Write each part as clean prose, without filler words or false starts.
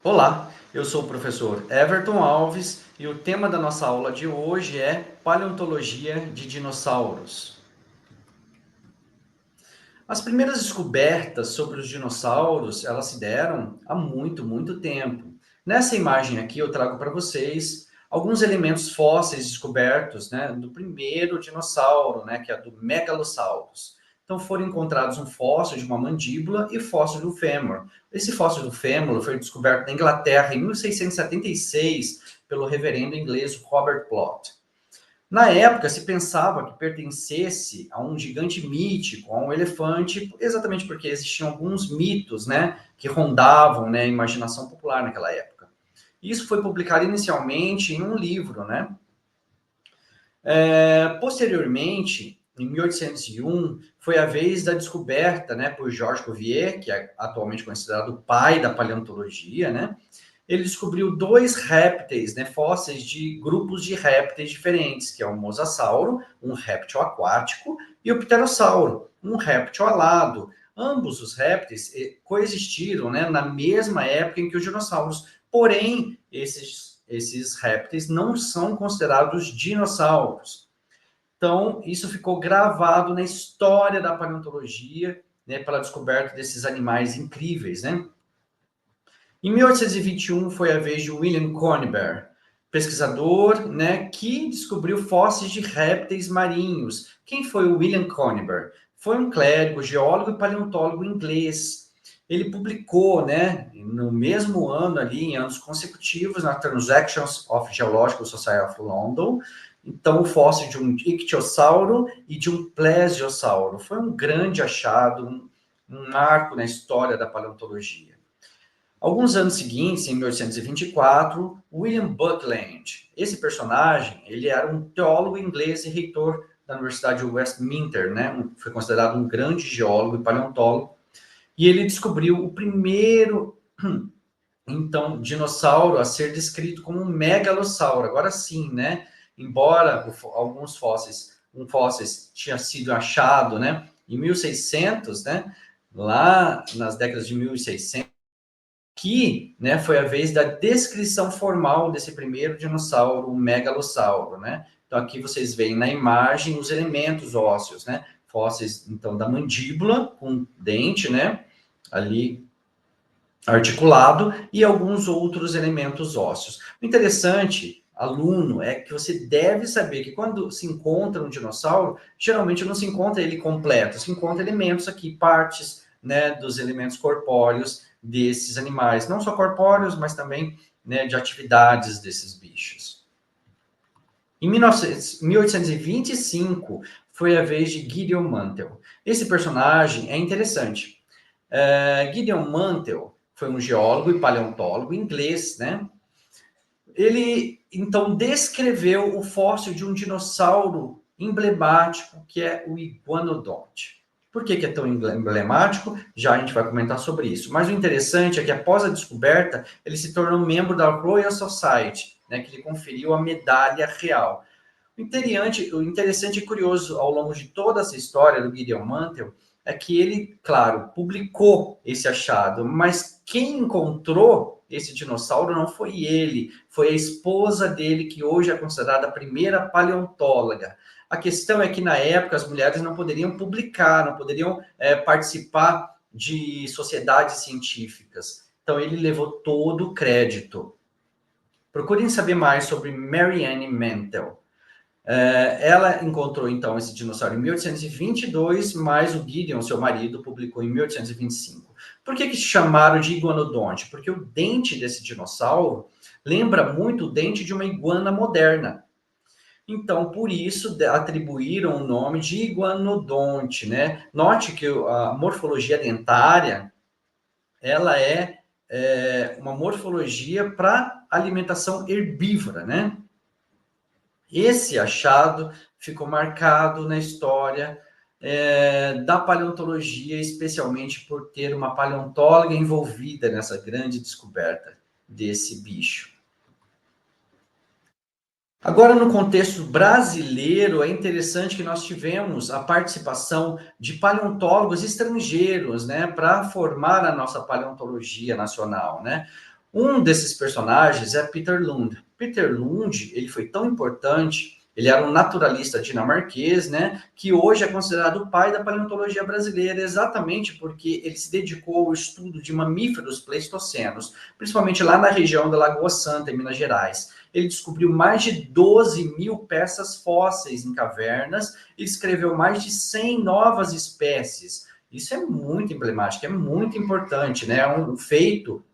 Olá, eu sou o professor Everton Alves e o tema da nossa aula de hoje é paleontologia de dinossauros. As primeiras descobertas sobre os dinossauros, elas se deram há muito tempo. Nessa imagem aqui eu trago para vocês alguns elementos fósseis descobertos, né, do primeiro dinossauro, né, que é do Megalosaurus. Então foram encontrados um fóssil de uma mandíbula e fóssil do fêmur. Esse fóssil do fêmur foi descoberto na Inglaterra em 1676 pelo reverendo inglês Robert Plot. Na época, se pensava que pertencesse a um gigante mítico, a um elefante, exatamente porque existiam alguns mitos, né, que rondavam, né, a imaginação popular naquela época. Isso foi publicado inicialmente em um livro, né? Posteriormente, em 1801, foi a vez da descoberta, né, por Georges Cuvier, que é atualmente considerado o pai da paleontologia, né? Ele descobriu dois répteis, né, fósseis de grupos de répteis diferentes, que é o mosasauro, um réptil aquático, e o pterossauro, um réptil alado. Ambos os répteis coexistiram, né, na mesma época em que os dinossauros. Porém, esses répteis não são considerados dinossauros. Então, isso ficou gravado na história da paleontologia, né, pela descoberta desses animais incríveis, né? Em 1821 foi a vez de William Conybeare, pesquisador, né, que descobriu fósseis de répteis marinhos. Quem foi o William Conybeare? Foi um clérigo, geólogo e paleontólogo inglês. Ele publicou, né, no mesmo ano ali, em anos consecutivos, na Transactions of Geological Society of London, então o fóssil de um ictiosauro e de um plesiosauro. Foi um grande achado, um marco na história da paleontologia. Alguns anos seguintes, em 1824, William Buckland. Esse personagem, ele era um teólogo inglês e reitor da Universidade de Westminster, né? Foi considerado um grande geólogo e paleontólogo. E ele descobriu o primeiro, então, dinossauro a ser descrito como um megalossauro. Agora sim, né? Embora alguns fósseis tinha sido achado, né? Em 1600, né? Lá nas décadas de 1600, que, né, foi a vez da descrição formal desse primeiro dinossauro, o megalossauro, né? Então aqui vocês veem na imagem os elementos ósseos, né? Fósseis, então, da mandíbula com dente, né? Ali articulado e alguns outros elementos ósseos. O interessante, aluno, é que você deve saber que quando se encontra um dinossauro, geralmente não se encontra ele completo, se encontra elementos aqui, partes, né, dos elementos corpóreos desses animais, não só corpóreos, mas também, né, de atividades desses bichos. Em 1825 foi a vez de Gideon Mantell. Esse personagem é interessante. Gideon Mantell foi um geólogo e paleontólogo inglês, né? Ele, então, descreveu o fóssil de um dinossauro emblemático, que é o Iguanodonte. Por que é tão emblemático? Já a gente vai comentar sobre isso. Mas o interessante é que, após a descoberta, ele se tornou membro da Royal Society, né, que lhe conferiu a medalha real. O interessante e curioso ao longo de toda essa história do Gideon Mantell é que ele, claro, publicou esse achado, mas quem encontrou esse dinossauro não foi ele, foi a esposa dele, que hoje é considerada a primeira paleontóloga. A questão é que, na época, as mulheres não poderiam publicar, não poderiam participar de sociedades científicas. Então, ele levou todo o crédito. Procurem saber mais sobre Mary Ann Mantell. Ela encontrou, então, esse dinossauro em 1822, mas o Gideon, seu marido, publicou em 1825. Por que chamaram de iguanodonte? Porque o dente desse dinossauro lembra muito o dente de uma iguana moderna. Então, por isso, atribuíram o nome de iguanodonte, né? Note que a morfologia dentária, ela é uma morfologia para alimentação herbívora, né? Esse achado ficou marcado na história da paleontologia, especialmente por ter uma paleontóloga envolvida nessa grande descoberta desse bicho. Agora, no contexto brasileiro, é interessante que nós tivemos a participação de paleontólogos estrangeiros, né, para formar a nossa paleontologia nacional, né? Um desses personagens é Peter Lund. Peter Lund, ele foi tão importante, ele era um naturalista dinamarquês, né, que hoje é considerado o pai da paleontologia brasileira, exatamente porque ele se dedicou ao estudo de mamíferos pleistocenos, principalmente lá na região da Lagoa Santa, em Minas Gerais. Ele descobriu mais de 12 mil peças fósseis em cavernas e escreveu mais de 100 novas espécies. Isso é muito emblemático, é muito importante, né? É um feito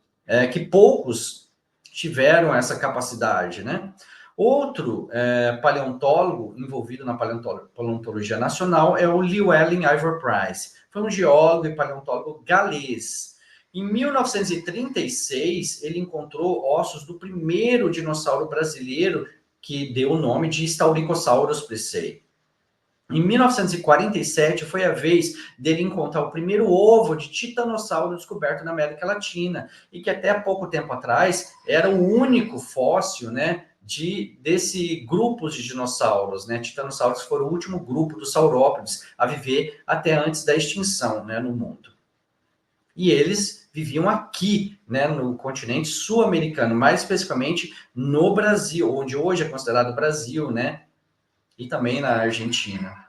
que poucos tiveram essa capacidade, né? Outro paleontólogo envolvido na paleontologia nacional é o Llewellyn Ivor Price. Foi um geólogo e paleontólogo galês. Em 1936, ele encontrou ossos do primeiro dinossauro brasileiro que deu o nome de Staurikosaurus praecei. Em 1947, foi a vez dele encontrar o primeiro ovo de titanossauro descoberto na América Latina, e que até pouco tempo atrás era o único fóssil, né, desse grupo de dinossauros, né? Titanossauros foram o último grupo dos saurópodes a viver até antes da extinção, né, no mundo. E eles viviam aqui, né, no continente sul-americano, mais especificamente no Brasil, onde hoje é considerado Brasil, né, e também na Argentina.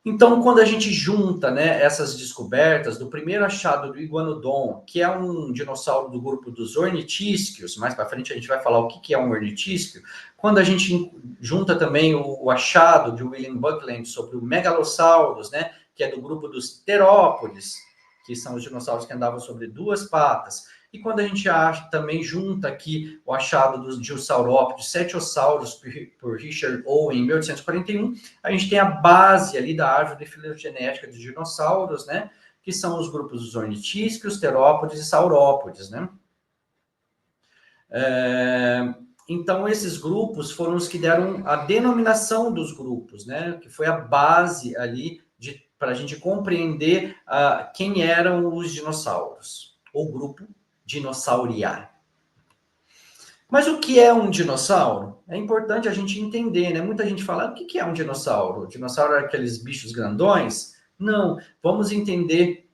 Então, quando a gente junta, né, essas descobertas do primeiro achado do Iguanodon, que é um dinossauro do grupo dos ornitísquios, mais para frente a gente vai falar o que é um ornitísquio, quando a gente junta também o achado de William Buckland sobre o Megalosaurus, né, que é do grupo dos terópodes, que são os dinossauros que andavam sobre duas patas, e quando a gente também junta aqui o achado dos dinosaurópodes, Cetiosaurus, por Richard Owen, em 1841, a gente tem a base ali da árvore filogenética dos dinossauros, né? Que são os grupos dos ornitísquios, terópodes e saurópodes, né? Então, esses grupos foram os que deram a denominação dos grupos, né? Que foi a base ali para a gente compreender quem eram os dinossauros, ou grupo Dinossauriá. Mas o que é um dinossauro? É importante a gente entender, né? Muita gente fala, o que é um dinossauro? O dinossauro é aqueles bichos grandões? Não, vamos entender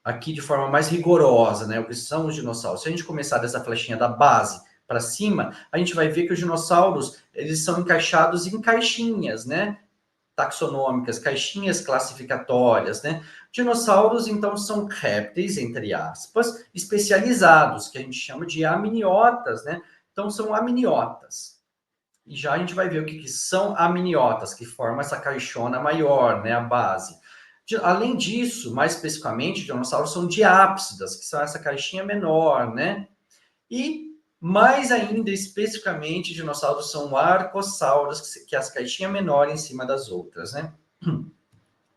aqui de forma mais rigorosa, né? O que são os dinossauros. Se a gente começar dessa flechinha da base para cima, a gente vai ver que os dinossauros, eles são encaixados em caixinhas, né? Taxonômicas, caixinhas classificatórias, né? Dinossauros, então, são répteis, entre aspas, especializados, que a gente chama de aminiotas, né? Então, são aminiotas. E já a gente vai ver o que são aminiotas, que formam essa caixona maior, né? A base. Além disso, mais especificamente, dinossauros são diápsidas, que são essa caixinha menor, né? E mais ainda, especificamente, dinossauros são arcossauros, que é as caixinhas menores em cima das outras, né?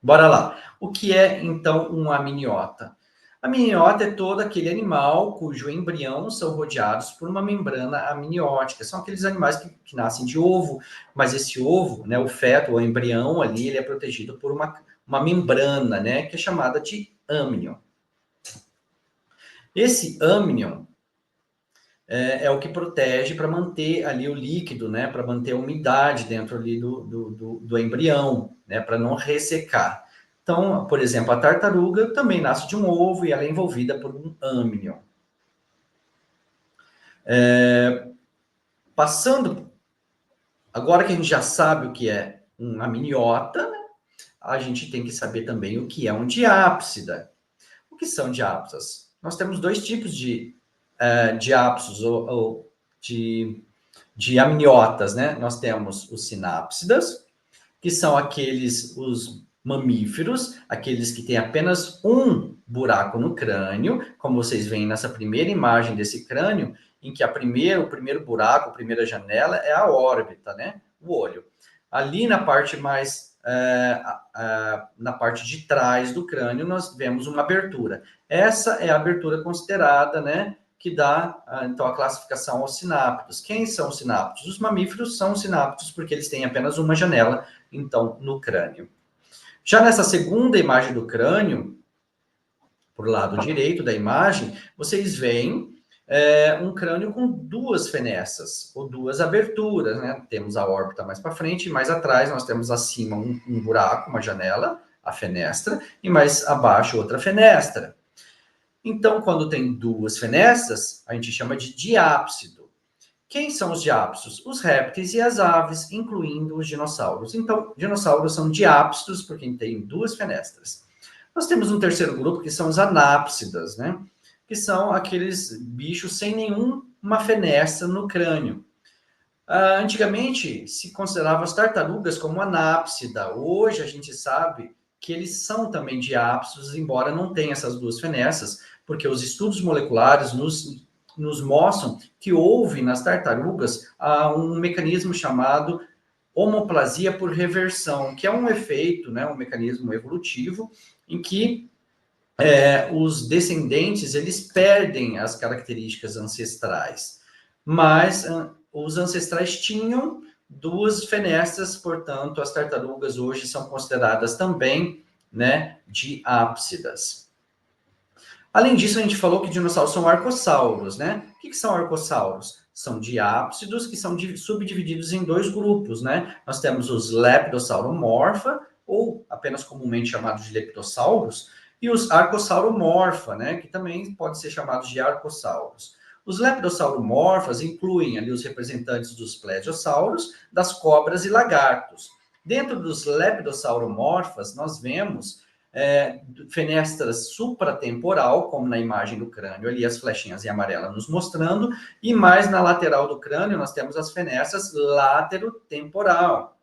Bora lá. O que é, então, um amniota? A amniota é todo aquele animal cujo embrião são rodeados por uma membrana amniótica. São aqueles animais que nascem de ovo, mas esse ovo, né, o feto, o embrião ali, ele é protegido por uma membrana, né, que é chamada de amnion. Esse amnion é o que protege para manter ali o líquido, né? Para manter a umidade dentro ali do embrião, né? Para não ressecar. Então, por exemplo, a tartaruga também nasce de um ovo e ela é envolvida por um amnion. Passando, agora que a gente já sabe o que é um amniota, né? A gente tem que saber também o que é um diápsida. O que são diápsidas? Nós temos dois tipos de diápsidos ou de amniotas, né? Nós temos os sinápsidas, que são os mamíferos, aqueles que têm apenas um buraco no crânio, como vocês veem nessa primeira imagem desse crânio, em que o primeiro buraco, a primeira janela é a órbita, né? O olho. Ali na parte na parte de trás do crânio, nós vemos uma abertura. Essa é a abertura considerada, né? Que dá, então, a classificação aos sináptos. Quem são os sináptos? Os mamíferos são sináptos porque eles têm apenas uma janela, então, no crânio. Já nessa segunda imagem do crânio, por lado direito da imagem, vocês veem um crânio com duas fenestras, ou duas aberturas, né? Temos a órbita mais para frente, e mais atrás nós temos acima um buraco, uma janela, a fenestra, e mais abaixo outra fenestra. Então, quando tem duas fenestras, a gente chama de diápsido. Quem são os diápsidos? Os répteis e as aves, incluindo os dinossauros. Então, dinossauros são diápsidos porque tem duas fenestras. Nós temos um terceiro grupo que são os anápsidas, né? Que são aqueles bichos sem nenhuma fenestra no crânio. Antigamente se considerava as tartarugas como anápsida. Hoje a gente sabe que eles são também diápsidos, embora não tenham essas duas fenestras, porque os estudos moleculares nos mostram que houve nas tartarugas um mecanismo chamado homoplasia por reversão, que é um efeito, né, um mecanismo evolutivo em que os descendentes eles perdem as características ancestrais, mas os ancestrais tinham duas fenestras, portanto, as tartarugas hoje são consideradas também, né, diápsidas. Além disso, a gente falou que dinossauros são arcossauros, né? O que são arcossauros? São diápsidos que são subdivididos em dois grupos, né? Nós temos os lepidossauromorpha, ou apenas comumente chamados de leptossauros, e os arcossauromorpha, né? Que também pode ser chamados de arcossauros. Os lepidossauromorphas incluem ali os representantes dos plesiosauros, das cobras e lagartos. Dentro dos lepidossauromorphas, nós vemos fenestras supratemporal, como na imagem do crânio, ali as flechinhas em amarela nos mostrando, e mais na lateral do crânio nós temos as fenestras laterotemporal.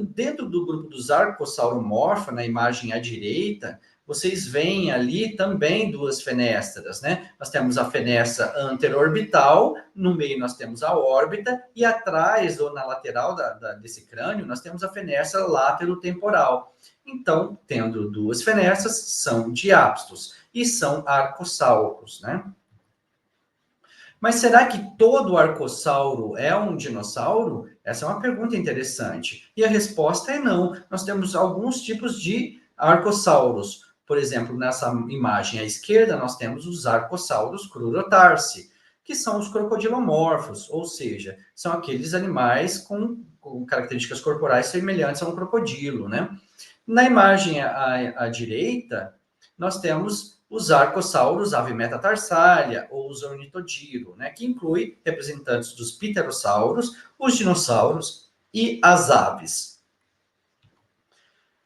Dentro do grupo dos arcossauromorpha, na imagem à direita, vocês veem ali também duas fenestras, né? Nós temos a fenestra anterorbital, no meio nós temos a órbita, e atrás, ou na lateral desse crânio, nós temos a fenestra laterotemporal. Então, tendo duas fenestras, são diápsidos e são arcossauros, né? Mas será que todo arcossauro é um dinossauro? Essa é uma pergunta interessante. E a resposta é não. Nós temos alguns tipos de arcossauros. Por exemplo, nessa imagem à esquerda, nós temos os arcossauros crurotarsi, que são os crocodilomorfos, ou seja, são aqueles animais com características corporais semelhantes a um crocodilo, né? Na imagem à direita, nós temos os arcossauros Avimetatarsalia, ou os ornitodiro, né, que inclui representantes dos pterossauros, os dinossauros e as aves.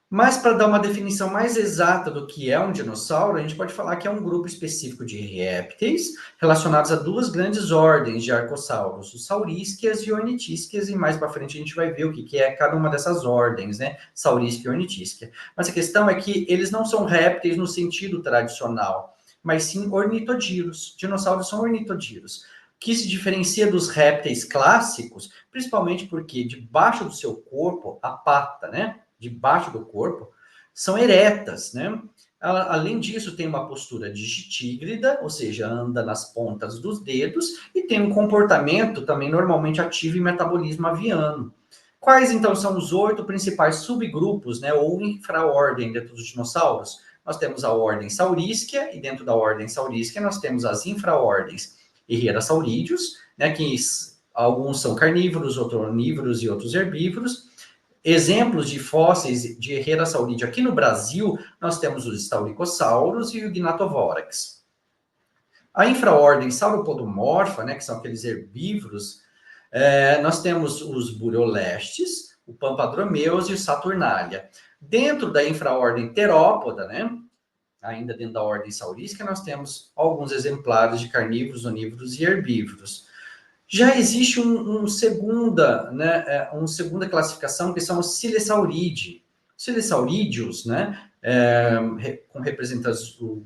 Mas para dar uma definição mais exata do que é um dinossauro, a gente pode falar que é um grupo específico de répteis relacionados a duas grandes ordens de arcossauros, os saurísquias e ornitísquias, e mais para frente a gente vai ver o que é cada uma dessas ordens, né? Saurísquia e ornitísquia. Mas a questão é que eles não são répteis no sentido tradicional, mas sim ornitodiros. Dinossauros são ornitodiros, que se diferencia dos répteis clássicos, principalmente porque debaixo do seu corpo, a pata, né? Debaixo do corpo, são eretas, né? Além disso, tem uma postura digitígrida, ou seja, anda nas pontas dos dedos, e tem um comportamento também normalmente ativo em metabolismo aviano. Quais, então, são os 8 principais subgrupos, né, ou infraordem dentro dos dinossauros? Nós temos a ordem saurísquia, e dentro da ordem saurísquia nós temos as infraordens Herrerasaurideus, né, que alguns são carnívoros, outros onívoros e outros herbívoros. Exemplos de fósseis de Herrerasauridae aqui no Brasil, nós temos os Staurikosaurus e o Gnathovorax. A infraordem Sauropodomorpha, né, que são aqueles herbívoros, nós temos os Bureolestes, o Pampadromeus e o Saturnalia. Dentro da infraordem Terópoda, né, ainda dentro da ordem saurística, nós temos alguns exemplares de carnívoros, onívoros e herbívoros. Já existe uma segunda classificação, que são os Silesauridae. Silesaurideus, né, com representantes do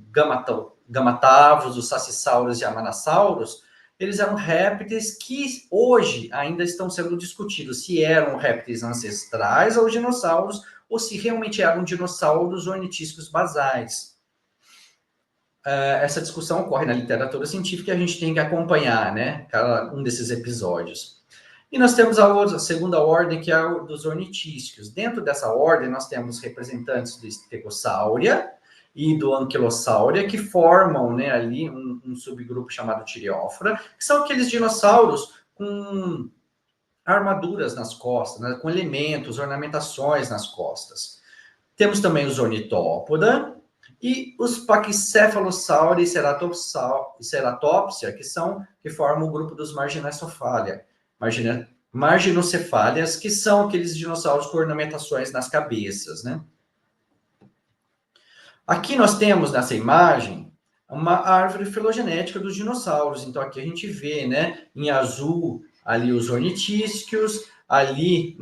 Gamatavros, os Sacissauros e Amanassauros, eles eram répteis que hoje ainda estão sendo discutidos se eram répteis ancestrais ou dinossauros, ou se realmente eram dinossauros ornitísticos basais. Essa discussão ocorre na literatura científica e a gente tem que acompanhar, né, cada um desses episódios. E nós temos a segunda ordem, que é a dos ornitísticos. Dentro dessa ordem, nós temos representantes do Stegosauria e do Ankylosauridae, que formam, né, ali um subgrupo chamado Thyreophora, que são aqueles dinossauros com armaduras nas costas, né, com elementos, ornamentações nas costas. Temos também os Ornitópoda, e os Pachycephalosauri e Ceratopsia, que formam o grupo dos marginocefálias, que são aqueles dinossauros com ornamentações nas cabeças, né? Aqui nós temos nessa imagem uma árvore filogenética dos dinossauros. Então aqui a gente vê, né, em azul ali os ornitísquios, ali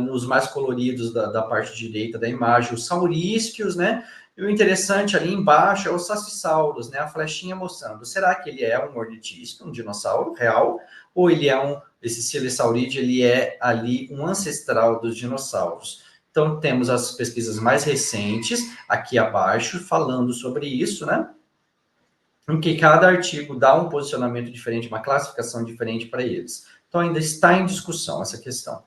nos mais coloridos da parte direita da imagem os saurísquios, né? E o interessante ali embaixo é os sassissauros, né? A flechinha mostrando, será que ele é um ornitísquio, um dinossauro real, ou esse Coelurosaurídeo, ele é ali um ancestral dos dinossauros? Então, temos as pesquisas mais recentes, aqui abaixo, falando sobre isso, né? Em que cada artigo dá um posicionamento diferente, uma classificação diferente para eles. Então, ainda está em discussão essa questão.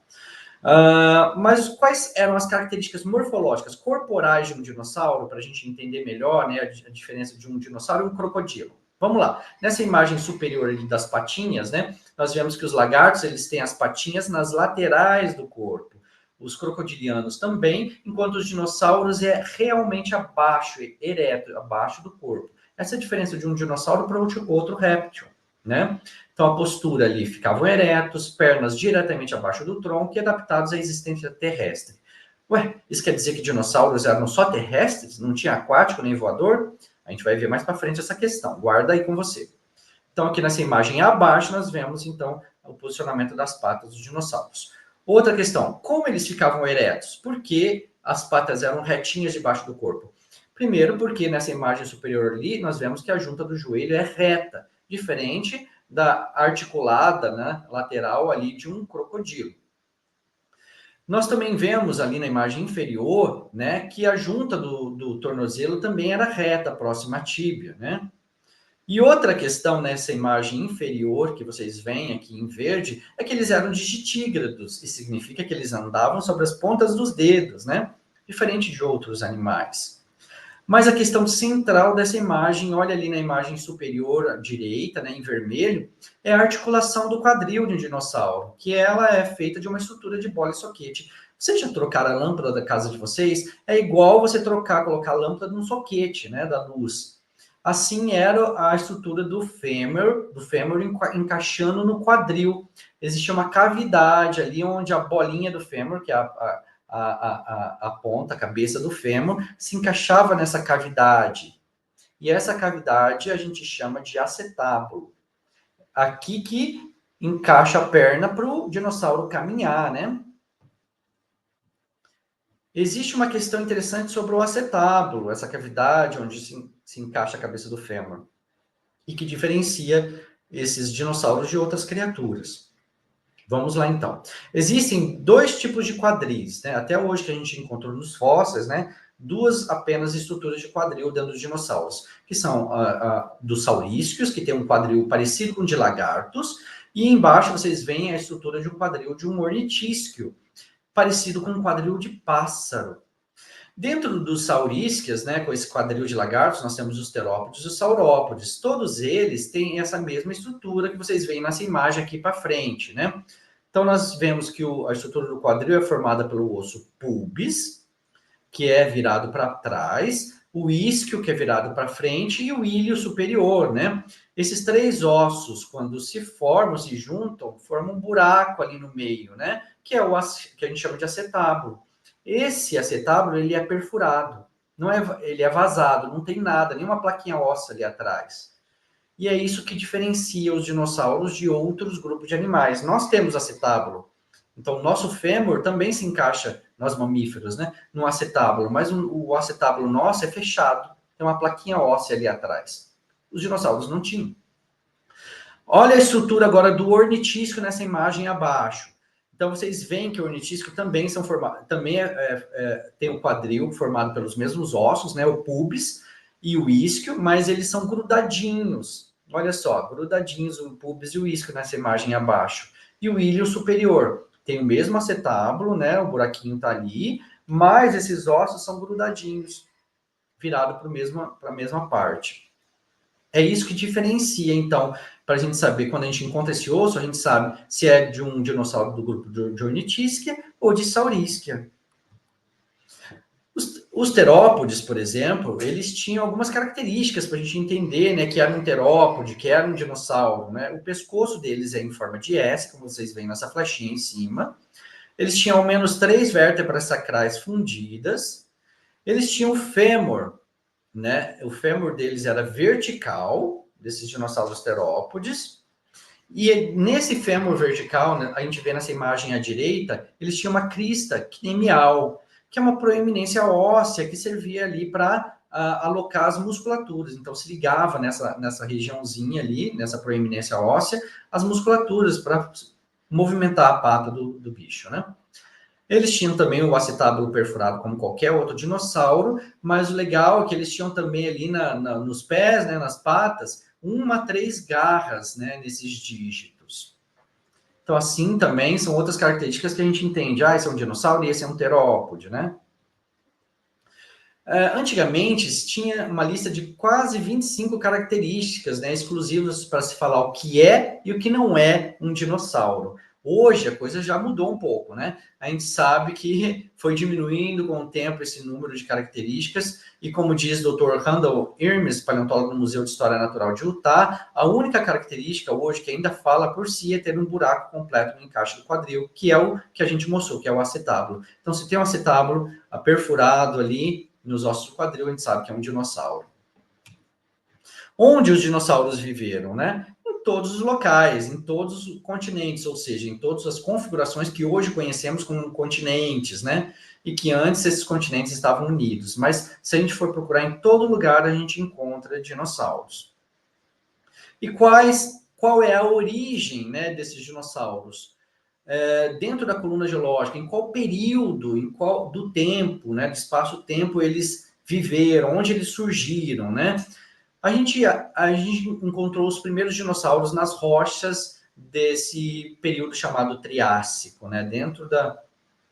Mas quais eram as características morfológicas corporais de um dinossauro, para a gente entender melhor, né, a diferença de um dinossauro e um crocodilo? Vamos lá. Nessa imagem superior ali das patinhas, né, nós vemos que os lagartos eles têm as patinhas nas laterais do corpo. Os crocodilianos também, enquanto os dinossauros é realmente abaixo, ereto, abaixo do corpo. Essa é a diferença de um dinossauro para outro réptil, né? Então, a postura ali ficavam eretos, pernas diretamente abaixo do tronco e adaptados à existência terrestre. Ué, isso quer dizer que dinossauros eram só terrestres? Não tinha aquático nem voador? A gente vai ver mais para frente essa questão. Guarda aí com você. Então, aqui nessa imagem abaixo, nós vemos, então, o posicionamento das patas dos dinossauros. Outra questão, como eles ficavam eretos? Por que as patas eram retinhas debaixo do corpo? Primeiro, porque nessa imagem superior ali, nós vemos que a junta do joelho é reta, diferente da articulada, né, lateral ali de um crocodilo. Nós também vemos ali na imagem inferior, né, que a junta do tornozelo também era reta, próxima à tíbia, né? E outra questão nessa imagem inferior, que vocês veem aqui em verde, é que eles eram digitígrados, e significa que eles andavam sobre as pontas dos dedos, né? Diferente de outros animais. Mas a questão central dessa imagem, olha ali na imagem superior à direita, né, em vermelho, é a articulação do quadril de um dinossauro, que ela é feita de uma estrutura de bola e soquete. Vocês já trocaram a lâmpada da casa de vocês? É igual você colocar a lâmpada num soquete, né, da luz. Assim era a estrutura do fêmur encaixando no quadril. Existia uma cavidade ali onde a bolinha do fêmur, que é a ponta, a cabeça do fêmur, se encaixava nessa cavidade. E essa cavidade a gente chama de acetábulo. Aqui que encaixa a perna para o dinossauro caminhar, né? Existe uma questão interessante sobre o acetábulo, essa cavidade onde se encaixa a cabeça do fêmur, e que diferencia esses dinossauros de outras criaturas. Vamos lá, então. Existem dois tipos de quadris, né? Até hoje que a gente encontrou nos fósseis, né? Duas apenas estruturas de quadril dentro dos dinossauros, que são dos saurísquios, que tem um quadril parecido com o de lagartos, e embaixo vocês veem a estrutura de um quadril de um ornitísquio, parecido com um quadril de pássaro. Dentro dos saurísquias, né, com esse quadril de lagartos, nós temos os terópodes e os saurópodes. Todos eles têm essa mesma estrutura que vocês veem nessa imagem aqui para frente, né? Então, nós vemos que a estrutura do quadril é formada pelo osso pubis, que é virado para trás, o isquio, que é virado para frente, e o ilho superior, né? Esses três ossos, quando se formam, se juntam, formam um buraco ali no meio, né? Que é que a gente chama de acetábulo. Esse acetábulo, ele é perfurado, ele é vazado, não tem nada, nenhuma plaquinha óssea ali atrás. E é isso que diferencia os dinossauros de outros grupos de animais. Nós temos acetábulo, então o nosso fêmur também se encaixa, nós mamíferos, né, no acetábulo, mas o acetábulo nosso é fechado, tem uma plaquinha óssea ali atrás. Os dinossauros não tinham. Olha a estrutura agora do ornitísquio nessa imagem abaixo. Então vocês veem que o ornitísquio também são formados, também tem o quadril formado pelos mesmos ossos, né, o pubis e o isquio, mas eles são grudadinhos. Olha só, grudadinhos o pubis e o isquio nessa imagem abaixo. E o ilho superior tem o mesmo acetábulo, né, o buraquinho tá ali, mas esses ossos são grudadinhos, virado para a mesma parte. É isso que diferencia, então, para a gente saber, quando a gente encontra esse osso, a gente sabe se é de um dinossauro do grupo de Ornitisquia ou de Saurisquia. Os terópodes, por exemplo, eles tinham algumas características para a gente entender, né, que era um terópode, que era um dinossauro, né? O pescoço deles é em forma de S, como vocês veem nessa flechinha em cima. Eles tinham ao menos 3 vértebras sacrais fundidas. Eles tinham fêmur, né? O fêmur deles era vertical, desses dinossauros terópodes. E nesse fêmur vertical, né, a gente vê nessa imagem à direita, eles tinham uma crista cranial, que é uma proeminência óssea que servia ali para alocar as musculaturas. Então, se ligava nessa regiãozinha ali, nessa proeminência óssea, as musculaturas para movimentar a pata do bicho, né? Eles tinham também o acetábulo perfurado como qualquer outro dinossauro, mas o legal é que eles tinham também ali nos pés, né, nas patas, 1 a 3 garras, né, nesses dígitos. Então, assim também são outras características que a gente entende. Ah, esse é um dinossauro e esse é um terópode, né? Antigamente, tinha uma lista de quase 25 características, né, exclusivas para se falar o que é e o que não é um dinossauro. Hoje a coisa já mudou um pouco, né? A gente sabe que foi diminuindo com o tempo esse número de características, e como diz o Dr. Randall Irmes, paleontólogo no Museu de História Natural de Utah, a única característica hoje que ainda fala por si é ter um buraco completo no encaixe do quadril, que é o que a gente mostrou, que é o acetábulo. Então, se tem um acetábulo perfurado ali nos ossos do quadril, a gente sabe que é um dinossauro. Onde os dinossauros viveram, né? Em todos os locais, em todos os continentes, ou seja, em todas as configurações que hoje conhecemos como continentes, né? E que antes esses continentes estavam unidos. Mas se a gente for procurar em todo lugar, a gente encontra dinossauros. E qual é a origem, né, desses dinossauros? Dentro da coluna geológica, em qual período, em qual do tempo, né, do espaço-tempo eles viveram, onde eles surgiram, né? A gente encontrou os primeiros dinossauros nas rochas desse período chamado Triássico, né, dentro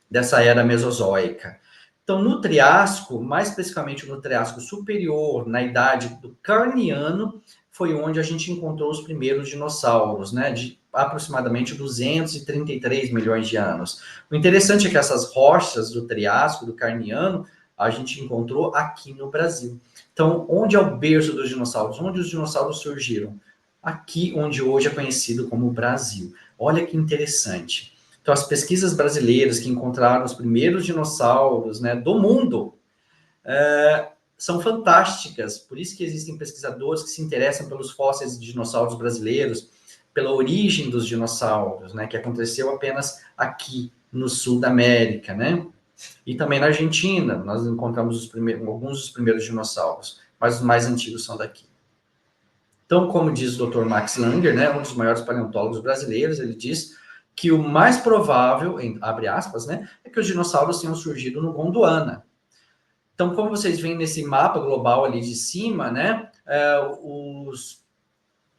dessa era mesozoica. Então, no Triássico, mais especificamente no Triássico superior, na idade do Carniano, foi onde a gente encontrou os primeiros dinossauros, né, de aproximadamente 233 milhões de anos. O interessante é que essas rochas do Triássico, do Carniano, a gente encontrou aqui no Brasil. Então, onde é o berço dos dinossauros? Onde os dinossauros surgiram? Aqui, onde hoje é conhecido como Brasil. Olha que interessante. Então, as pesquisas brasileiras que encontraram os primeiros dinossauros, né, do mundo são fantásticas. Por isso que existem pesquisadores que se interessam pelos fósseis de dinossauros brasileiros, pela origem dos dinossauros, né, que aconteceu apenas aqui no sul da América, né? E também na Argentina, nós encontramos alguns dos primeiros dinossauros, mas os mais antigos são daqui. Então, como diz o Dr. Max Langer, né, um dos maiores paleontólogos brasileiros, ele diz que o mais provável, abre aspas, né, é que os dinossauros tenham surgido no Gondwana. Então, como vocês veem nesse mapa global ali de cima, né,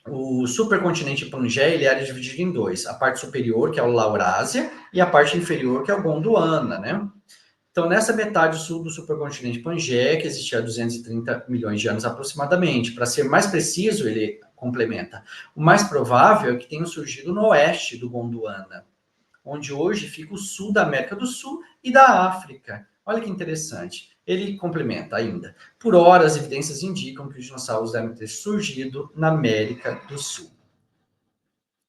o supercontinente Pangeia ele era dividido em dois: a parte superior, que é o Laurásia, e a parte inferior, que é o Gondwana, né? Então, nessa metade sul do supercontinente Pangeia, que existia há 230 milhões de anos aproximadamente, para ser mais preciso, ele complementa, o mais provável é que tenham surgido no oeste do Gondwana, onde hoje fica o sul da América do Sul e da África. Olha que interessante. Ele complementa ainda. Por ora, as evidências indicam que os dinossauros devem ter surgido na América do Sul.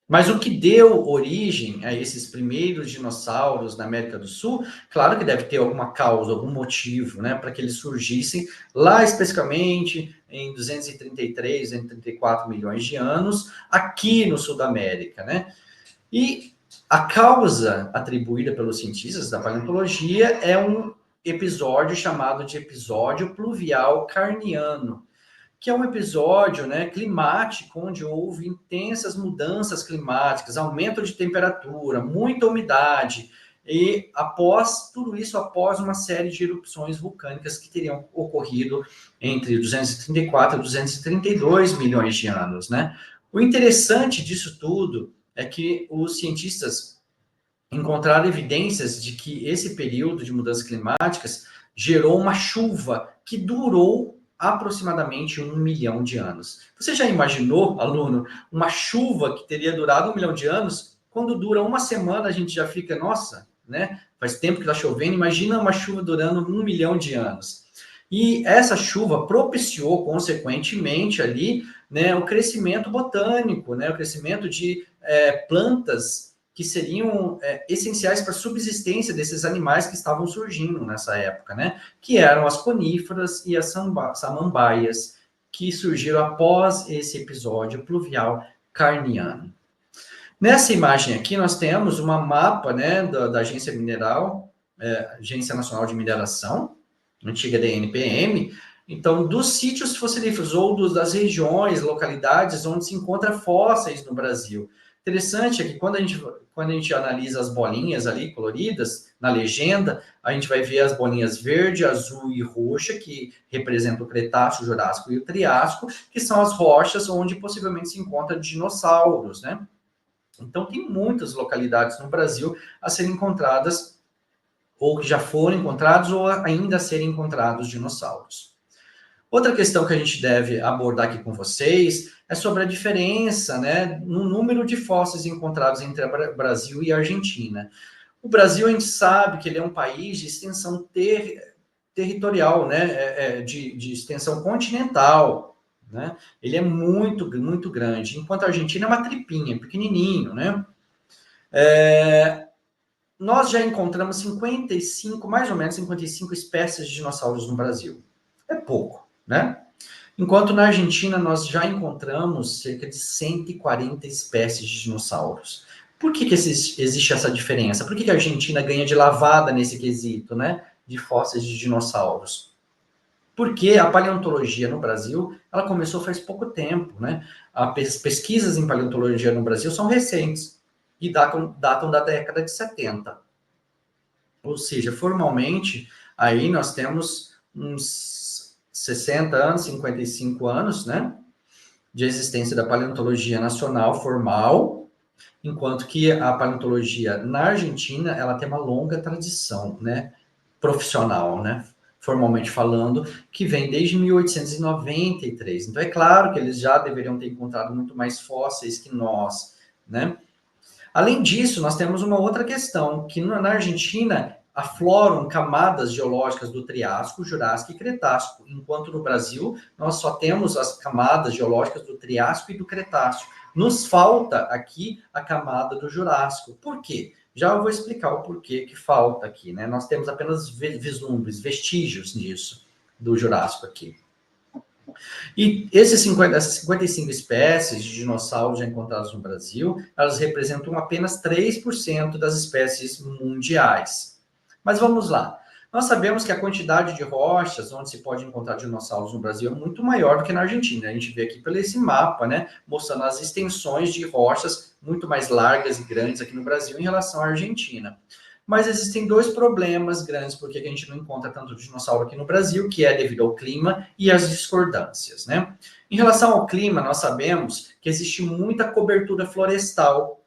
Mas o que deu origem a esses primeiros dinossauros na América do Sul, claro que deve ter alguma causa, algum motivo, né, para que eles surgissem lá especificamente em 233, 234 milhões de anos, aqui no sul da América, né? E a causa atribuída pelos cientistas da paleontologia é um episódio chamado de episódio pluvial carniano, que é um episódio, né, climático, onde houve intensas mudanças climáticas, aumento de temperatura, muita umidade, e após tudo isso, após uma série de erupções vulcânicas que teriam ocorrido entre 234 e 232 milhões de anos, né? O interessante disso tudo é que os cientistas encontraram evidências de que esse período de mudanças climáticas gerou uma chuva que durou aproximadamente 1 milhão de anos. Você já imaginou, aluno, uma chuva que teria durado 1 milhão de anos? Quando dura uma semana, a gente já fica, nossa, né? Faz tempo que está chovendo, imagina uma chuva durando 1 milhão de anos. E essa chuva propiciou, consequentemente, ali, né, o crescimento botânico, né, o crescimento de plantas que seriam essenciais para a subsistência desses animais que estavam surgindo nessa época, né, que eram as coníferas e as samambaias, que surgiram após esse episódio pluvial carniano. Nessa imagem aqui, nós temos uma mapa, né, da Agência Mineral, Agência Nacional de Mineração, antiga DNPM, então, dos sítios fossilíferos ou das regiões, localidades onde se encontra fósseis no Brasil. Interessante é que quando a gente analisa as bolinhas ali coloridas, na legenda, a gente vai ver as bolinhas verde, azul e roxa, que representam o Cretáceo, o Jurássico e o Triássico, que são as rochas onde possivelmente se encontram dinossauros, né? Então, tem muitas localidades no Brasil a serem encontradas, ou que já foram encontrados, ou ainda a serem encontrados dinossauros. Outra questão que a gente deve abordar aqui com vocês é sobre a diferença, né, no número de fósseis encontrados entre o Brasil e a Argentina. O Brasil, a gente sabe que ele é um país de extensão territorial, né, de extensão continental, né? Ele é muito, muito grande, enquanto a Argentina é uma tripinha, pequenininho, né? Nós já encontramos 55, mais ou menos 55 espécies de dinossauros no Brasil. É pouco, né? Enquanto na Argentina nós já encontramos cerca de 140 espécies de dinossauros. Por que existe essa diferença? Por que a Argentina ganha de lavada nesse quesito, né? De fósseis de dinossauros? Porque a paleontologia no Brasil, ela começou faz pouco tempo, né? As pesquisas em paleontologia no Brasil são recentes e datam da década de 70. Ou seja, formalmente, aí nós temos uns 60 anos, 55 anos, né? De existência da paleontologia nacional formal, enquanto que a paleontologia na Argentina, ela tem uma longa tradição, né? Profissional, né? Formalmente falando, que vem desde 1893. Então, é claro que eles já deveriam ter encontrado muito mais fósseis que nós, né? Além disso, nós temos uma outra questão, que na Argentina afloram camadas geológicas do Triássico, Jurássico e Cretácico, enquanto no Brasil nós só temos as camadas geológicas do Triássico e do Cretáceo. Nos falta aqui a camada do Jurássico. Por quê? Já eu vou explicar o porquê que falta aqui, né? Nós temos apenas vislumbres, vestígios disso, do Jurássico aqui. E essas 55 espécies de dinossauros já encontradas no Brasil, elas representam apenas 3% das espécies mundiais. Mas vamos lá. Nós sabemos que a quantidade de rochas onde se pode encontrar dinossauros no Brasil é muito maior do que na Argentina. A gente vê aqui pelo esse mapa, né, mostrando as extensões de rochas muito mais largas e grandes aqui no Brasil em relação à Argentina. Mas existem dois problemas grandes porque a gente não encontra tanto dinossauro aqui no Brasil, que é devido ao clima e às discordâncias, né? Em relação ao clima, nós sabemos que existe muita cobertura florestal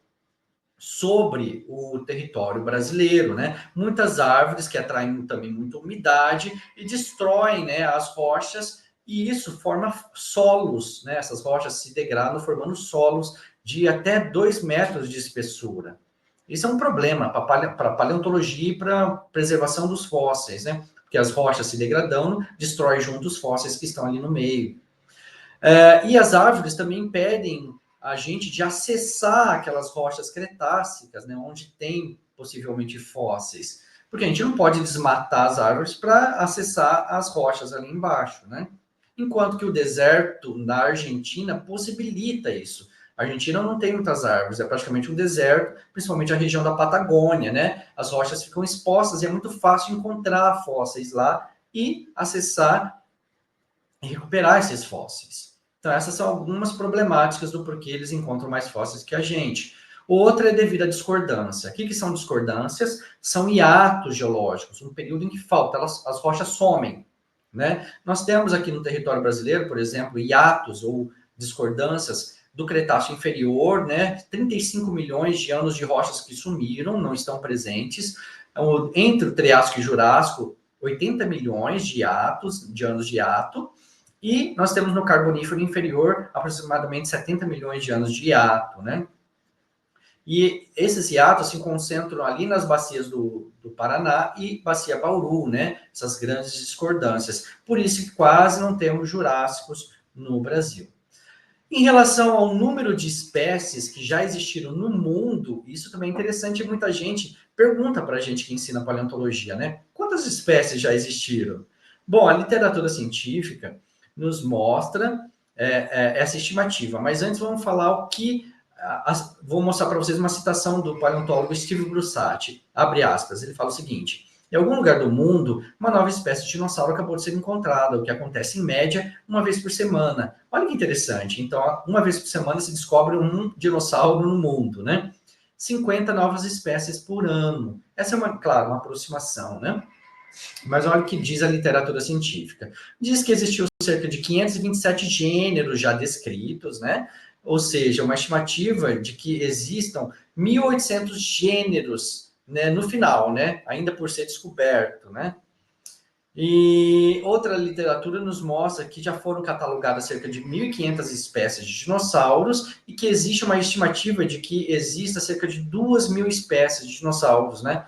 sobre o território brasileiro, né? Muitas árvores que atraem também muita umidade e destroem, né, as rochas, e isso forma solos, né? Essas rochas se degradam formando solos de até 2 metros de espessura. Isso é um problema para a paleontologia e para a preservação dos fósseis, né? Porque as rochas se degradando, destrói junto os fósseis que estão ali no meio. E as árvores também impedem a gente de acessar aquelas rochas cretácicas, né? Onde tem possivelmente fósseis. Porque a gente não pode desmatar as árvores para acessar as rochas ali embaixo, né? Enquanto que o deserto na Argentina possibilita isso. A Argentina não tem muitas árvores, é praticamente um deserto, principalmente a região da Patagônia, né? As rochas ficam expostas e é muito fácil encontrar fósseis lá e acessar e recuperar esses fósseis. Então, essas são algumas problemáticas do porquê eles encontram mais fósseis que a gente. Outra é devido à discordância. O que são discordâncias? São hiatos geológicos, um período em que falta, as rochas somem, né? Nós temos aqui no território brasileiro, por exemplo, hiatos ou discordâncias do Cretáceo inferior, né? 35 milhões de anos de rochas que sumiram, não estão presentes. Entre o Triássico e o Jurássico, 80 milhões de hiatos, de anos de hiato. E nós temos no Carbonífero inferior aproximadamente 70 milhões de anos de hiato, né? E esses hiatos se concentram ali nas bacias do Paraná e Bacia Bauru, né? Essas grandes discordâncias. Por isso que quase não temos jurássicos no Brasil. Em relação ao número de espécies que já existiram no mundo, isso também é interessante, muita gente pergunta para a gente que ensina paleontologia, né? Quantas espécies já existiram? Bom, a literatura científica nos mostra essa estimativa, mas antes vamos falar o que... vou mostrar para vocês uma citação do paleontólogo Steve Brussati, abre aspas, ele fala o seguinte: em algum lugar do mundo, uma nova espécie de dinossauro acabou de ser encontrada, o que acontece em média uma vez por semana. Olha que interessante. Então, uma vez por semana se descobre um dinossauro no mundo, né? 50 novas espécies por ano. Essa é claro, uma aproximação, né? Mas olha o que diz a literatura científica. Diz que existiu cerca de 527 gêneros já descritos, né? Ou seja, uma estimativa de que existam 1.800 gêneros, né, no final, né? Ainda por ser descoberto, né? E outra literatura nos mostra que já foram catalogadas cerca de 1.500 espécies de dinossauros e que existe uma estimativa de que exista cerca de 2.000 espécies de dinossauros, né?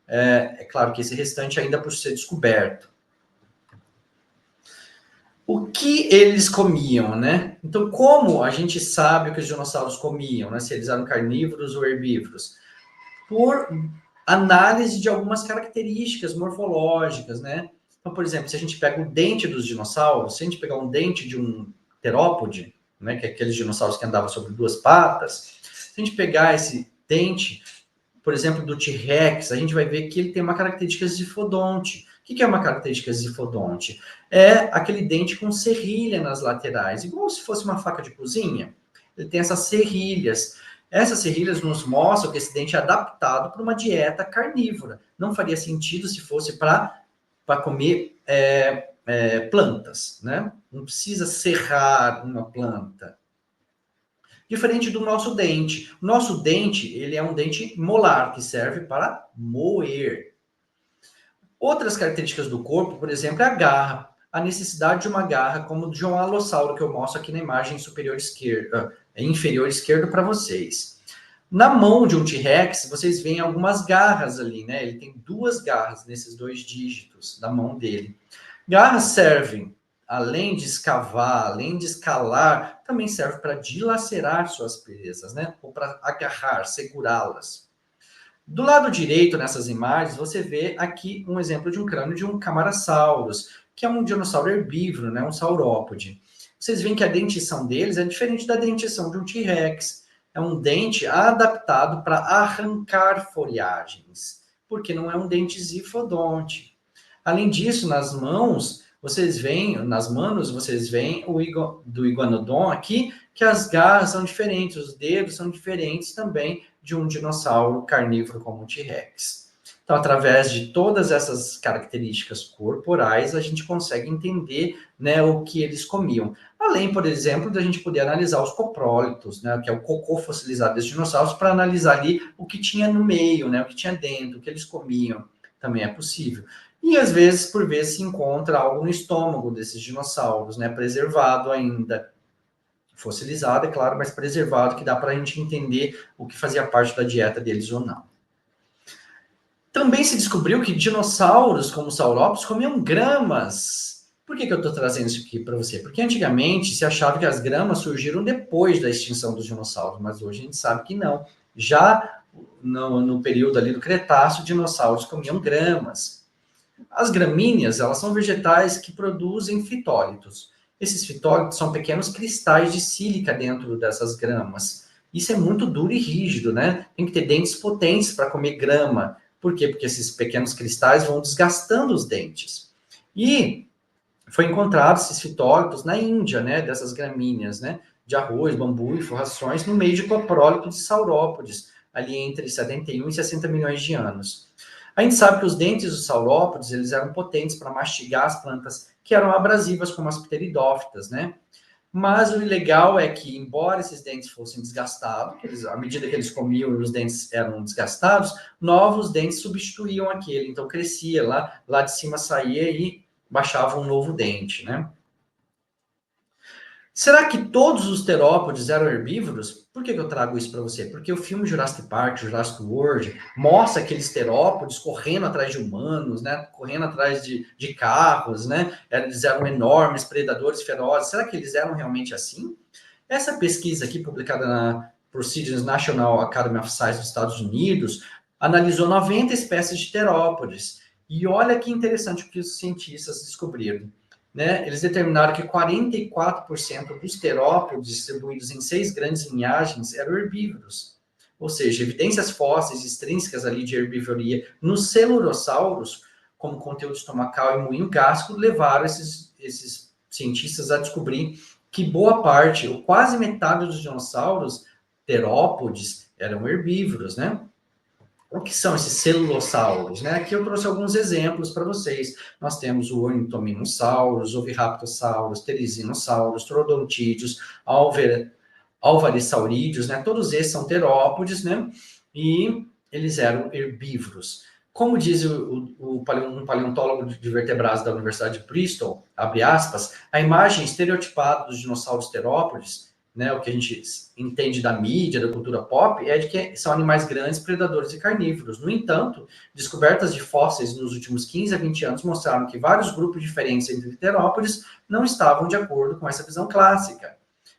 É claro que esse restante ainda por ser descoberto. O que eles comiam, né? Então, como a gente sabe o que os dinossauros comiam, né? Se eles eram carnívoros ou herbívoros? Por análise de algumas características morfológicas, né? Então, por exemplo, se a gente pega o dente dos dinossauros, se a gente pegar um dente de um terópode, né, que é aqueles dinossauros que andavam sobre duas patas, se a gente pegar esse dente, por exemplo, do T-Rex, a gente vai ver que ele tem uma característica zifodonte. O que é uma característica zifodonte? É aquele dente com serrilha nas laterais, igual se fosse uma faca de cozinha. Ele tem essas serrilhas. Essas serrilhas nos mostram que esse dente é adaptado para uma dieta carnívora. Não faria sentido se fosse para comer plantas, né? Não precisa serrar uma planta. Diferente do nosso dente. O nosso dente, ele é um dente molar, que serve para moer. Outras características do corpo, por exemplo, é a garra. A necessidade de uma garra, como o de um alossauro, que eu mostro aqui na imagem superior esquerda, inferior esquerdo para vocês. Na mão de um T-Rex, vocês veem algumas garras ali, né? Ele tem duas garras nesses dois dígitos da mão dele. Garras servem, além de escavar, além de escalar, também serve para dilacerar suas presas, né? Ou para agarrar, segurá-las. Do lado direito, nessas imagens, você vê aqui um exemplo de um crânio de um Camarasaurus, que é um dinossauro herbívoro, né? Um saurópode. Vocês veem que a dentição deles é diferente da dentição de um T-Rex. É um dente adaptado para arrancar folhagens, porque não é um dente zifodonte. Além disso, nas mãos, vocês veem, nas manos, vocês veem do iguanodon aqui, que as garras são diferentes, os dedos são diferentes também de um dinossauro carnívoro como o T-Rex. Então, através de todas essas características corporais, a gente consegue entender, né, o que eles comiam. Além, por exemplo, da gente poder analisar os coprólitos, né, que é o cocô fossilizado desses dinossauros, para analisar ali o que tinha no meio, né, o que tinha dentro, o que eles comiam. Também é possível. E às vezes, por vezes, se encontra algo no estômago desses dinossauros, né, preservado ainda, fossilizado, é claro, mas preservado, que dá para a gente entender o que fazia parte da dieta deles ou não. Também se descobriu que dinossauros, como saurópodes, comiam gramas. Por que eu estou trazendo isso aqui para você? Porque antigamente se achava que as gramas surgiram depois da extinção dos dinossauros, mas hoje a gente sabe que não. Já no período ali do Cretáceo, dinossauros comiam gramas. As gramíneas, elas são vegetais que produzem fitólitos. Esses fitólitos são pequenos cristais de sílica dentro dessas gramas. Isso é muito duro e rígido, né? Tem que ter dentes potentes para comer grama. Por quê? Porque esses pequenos cristais vão desgastando os dentes. E foi encontrado esses fitólitos na Índia, né? Dessas gramíneas, né? De arroz, bambu e forrações no meio de coprólito de saurópodes, ali entre 71 e 60 milhões de anos. A gente sabe que os dentes dos saurópodes, eles eram potentes para mastigar as plantas que eram abrasivas, como as pteridófitas, né? Mas o legal é que, embora esses dentes fossem desgastados, à medida que eles comiam e os dentes eram desgastados, novos dentes substituíam aquele. Então, crescia lá de cima saía e baixava um novo dente, né? Será que todos os terópodes eram herbívoros? Por que eu trago isso para você? Porque o filme Jurassic Park, Jurassic World, mostra aqueles terópodes correndo atrás de humanos, né? Correndo atrás de carros, né? Eles eram enormes, predadores ferozes. Será que eles eram realmente assim? Essa pesquisa aqui, publicada na Proceedings National Academy of Science dos Estados Unidos, analisou 90 espécies de terópodes. E olha que interessante o que os cientistas descobriram. Né? Eles determinaram que 44% dos terópodes distribuídos em 6 grandes linhagens eram herbívoros. Ou seja, evidências fósseis extrínsecas ali de herbivoria nos celurossauros, como conteúdo estomacal e moinho gástrico, levaram esses cientistas a descobrir que boa parte, ou quase metade dos dinossauros terópodes eram herbívoros, né? O que são esses celulossauros? Né? Aqui eu trouxe alguns exemplos para vocês. Nós temos o ornitomimossauros, oviraptorossauros, terizinossauros, troodontídeos, alvarissaurídeos, né? Todos esses são terópodes, né? E eles eram herbívoros. Como diz um paleontólogo de vertebrados da Universidade de Bristol, abre aspas, a imagem estereotipada dos dinossauros terópodes, né, o que a gente entende da mídia, da cultura pop, é de que são animais grandes, predadores e carnívoros. No entanto, descobertas de fósseis nos últimos 15 a 20 anos mostraram que vários grupos diferentes entre terópodes não estavam de acordo com essa visão clássica.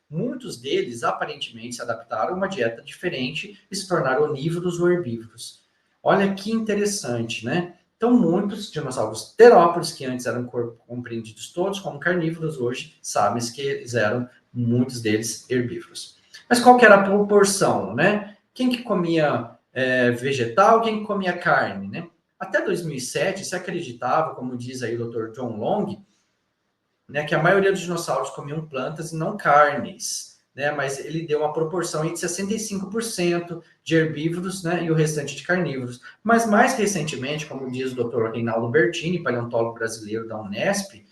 Muitos deles aparentemente se adaptaram a uma dieta diferente e se tornaram onívoros ou herbívoros. Olha que interessante, né? Então, muitos dinossauros terópodes, que antes eram compreendidos todos como carnívoros, hoje sabem que eles eram, muitos deles, herbívoros. Mas qual que era a proporção, né? Quem que comia vegetal, quem que comia carne, né? Até 2007, se acreditava, como diz aí o Dr. John Long, né, que a maioria dos dinossauros comiam plantas e não carnes, né, mas ele deu uma proporção de 65% de herbívoros, né, e o restante de carnívoros. Mas mais recentemente, como diz o Dr. Reinaldo Bertini, paleontólogo brasileiro da Unesp,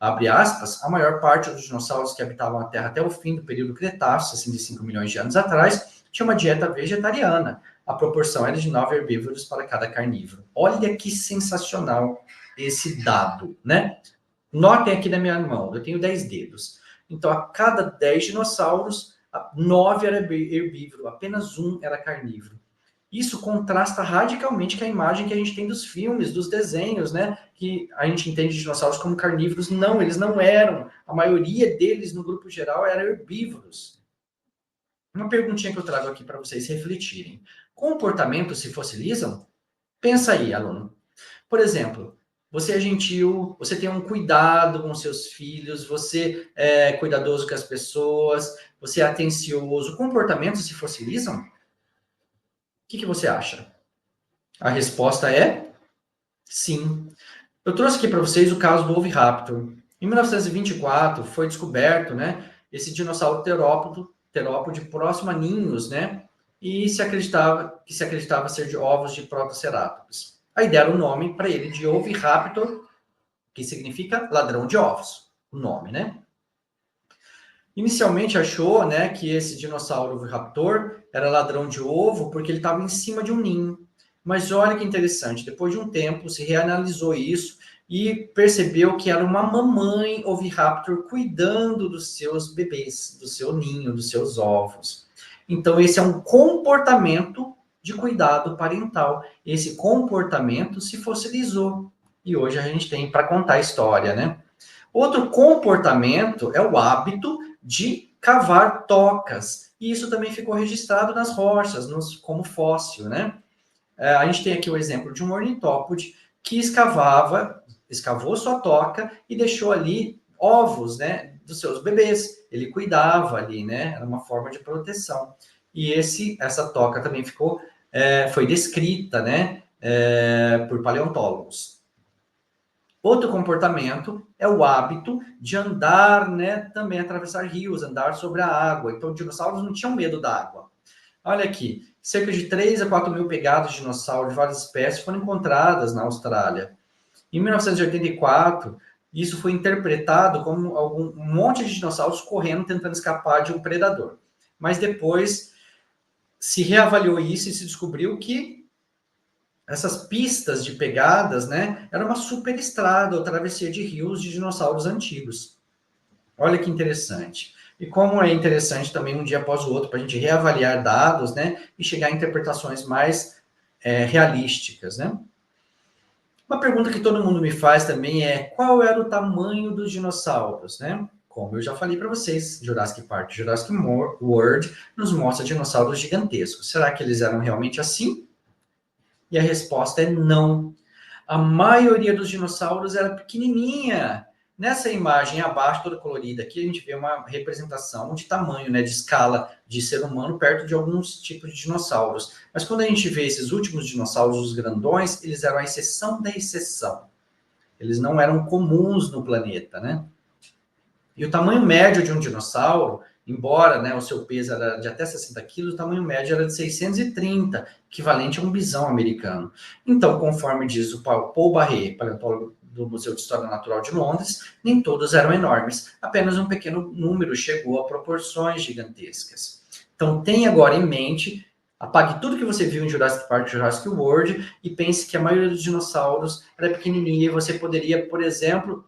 abre aspas, a maior parte dos dinossauros que habitavam a Terra até o fim do período Cretáceo, 65 milhões de anos atrás, tinha uma dieta vegetariana. A proporção era de 9 herbívoros para cada carnívoro. Olha que sensacional esse dado, né? Notem aqui na minha mão, eu tenho 10 dedos. Então, a cada 10 dinossauros, 9 era herbívoro, apenas um era carnívoro. Isso contrasta radicalmente com a imagem que a gente tem dos filmes, dos desenhos, né? Que a gente entende dinossauros como carnívoros. Não, eles não eram. A maioria deles, no grupo geral, eram herbívoros. Uma perguntinha que eu trago aqui para vocês refletirem. Comportamentos se fossilizam? Pensa aí, aluno. Por exemplo, você é gentil, você tem um cuidado com seus filhos, você é cuidadoso com as pessoas, você é atencioso. Comportamentos se fossilizam? O que você acha? A resposta é sim. Eu trouxe aqui para vocês o caso do Oviraptor. Em 1924 foi descoberto, né, esse dinossauro terópode próximo a ninhos, né, e se acreditava ser de ovos de Protoceratops. Aí deram o nome para ele de Oviraptor, que significa ladrão de ovos, o nome, né? Inicialmente achou, né, que esse dinossauro raptor era ladrão de ovo porque ele estava em cima de um ninho. Mas olha que interessante, depois de um tempo se reanalisou isso e percebeu que era uma mamãe oviraptor cuidando dos seus bebês, do seu ninho, dos seus ovos. Então esse é um comportamento de cuidado parental. Esse comportamento se fossilizou e hoje a gente tem para contar a história, né? Outro comportamento é o hábito de cavar tocas. E isso também ficou registrado nas rochas, como fóssil, né? A gente tem aqui o exemplo de um ornitópode que escavou sua toca e deixou ali ovos, né, dos seus bebês. Ele cuidava ali, né? Era uma forma de proteção. E essa toca também foi descrita, né, por paleontólogos. Outro comportamento é o hábito de andar, né, também atravessar rios, andar sobre a água. Então, os dinossauros não tinham medo da água. Olha aqui, cerca de 3 a 4 mil pegadas de dinossauros de várias espécies foram encontradas na Austrália. Em 1984, isso foi interpretado como um monte de dinossauros correndo, tentando escapar de um predador. Mas depois se reavaliou isso e se descobriu que essas pistas de pegadas, né, era uma superestrada ou travessia de rios de dinossauros antigos. Olha que interessante. E como é interessante também um dia após o outro para a gente reavaliar dados, né, e chegar a interpretações mais realísticas, né? Uma pergunta que todo mundo me faz também é qual era o tamanho dos dinossauros, né? Como eu já falei para vocês, Jurassic Park e Jurassic World nos mostra dinossauros gigantescos. Será que eles eram realmente assim? E a resposta é não. A maioria dos dinossauros era pequenininha. Nessa imagem abaixo, toda colorida aqui, a gente vê uma representação de tamanho, né, de escala de ser humano perto de alguns tipos de dinossauros. Mas quando a gente vê esses últimos dinossauros, os grandões, eles eram a exceção da exceção. Eles não eram comuns no planeta, né? E o tamanho médio de um dinossauro, embora, né, o seu peso era de até 60 quilos, o tamanho médio era de 630, equivalente a um bisão americano. Então, conforme diz o Paul Barret, paleontólogo do Museu de História Natural de Londres, nem todos eram enormes, apenas um pequeno número chegou a proporções gigantescas. Então, tenha agora em mente, apague tudo que você viu em Jurassic Park e Jurassic World e pense que a maioria dos dinossauros era pequenininha e você poderia, por exemplo,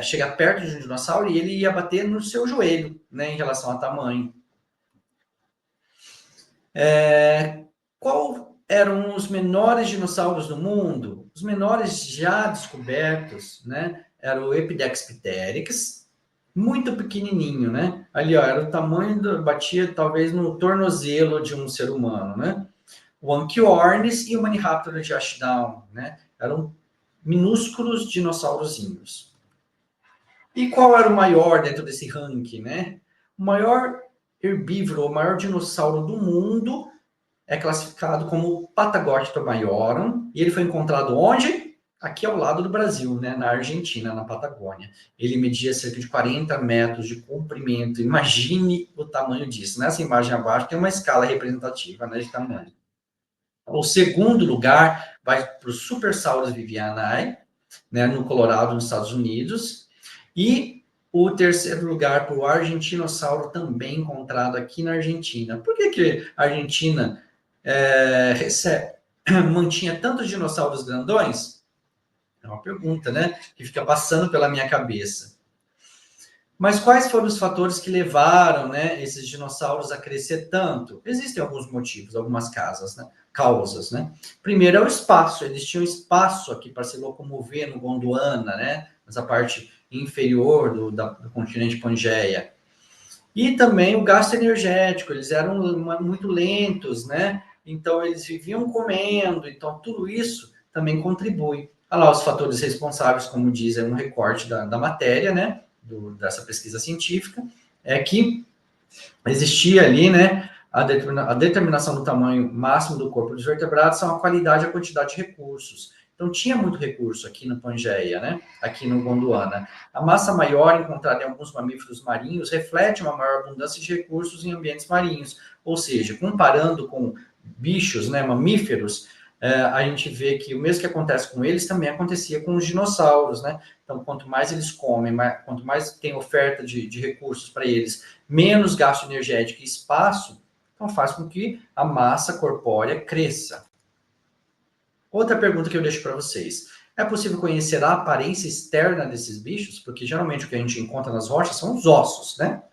chegar perto de um dinossauro e ele ia bater no seu joelho, né, em relação a tamanho. Qual eram os menores dinossauros do mundo? Os menores já descobertos, né, era o Epidexpterix, muito pequenininho, né? Ali, ó, era o tamanho batia talvez no tornozelo de um ser humano, né? O Anchiornis e o Maniraptor de Ashdown, né? Eram minúsculos dinossaurozinhos. E qual era o maior dentro desse ranking, né? O maior herbívoro, o maior dinossauro do mundo é classificado como Patagonia maiorum, e ele foi encontrado onde? Aqui ao lado do Brasil, né? Na Argentina, na Patagônia. Ele media cerca de 40 metros de comprimento. Imagine o tamanho disso. Nessa imagem abaixo tem uma escala representativa, né, de tamanho. O segundo lugar vai para o Supersaurus vivianae, né, no Colorado, nos Estados Unidos. E o terceiro lugar para o Argentinossauro, também encontrado aqui na Argentina. Por que a Argentina mantinha tantos dinossauros grandões? É uma pergunta, né? Que fica passando pela minha cabeça. Mas quais foram os fatores que levaram, né, esses dinossauros a crescer tanto? Existem alguns motivos, algumas causas, né? Primeiro é o espaço. Eles tinham espaço aqui para se locomover no Gondwana, né? Nessa parte inferior do continente Pangeia. E também o gasto energético. Eles eram muito lentos, né? Então eles viviam comendo. Então tudo isso também contribui. Olha lá os fatores responsáveis, como diz, é um recorte da matéria, né? Dessa pesquisa científica, é que existia ali, né, a determinação do tamanho máximo do corpo dos vertebrados são a qualidade e a quantidade de recursos. Então, tinha muito recurso aqui no Pangeia, né, aqui no Gondwana. A massa maior encontrada em alguns mamíferos marinhos reflete uma maior abundância de recursos em ambientes marinhos. Ou seja, comparando com bichos, né, mamíferos, a gente vê que o mesmo que acontece com eles também acontecia com os dinossauros, né? Então, quanto mais eles comem, quanto mais tem oferta de recursos para eles, menos gasto energético e espaço, então faz com que a massa corpórea cresça. Outra pergunta que eu deixo para vocês. É possível conhecer a aparência externa desses bichos? Porque geralmente o que a gente encontra nas rochas são os ossos, né?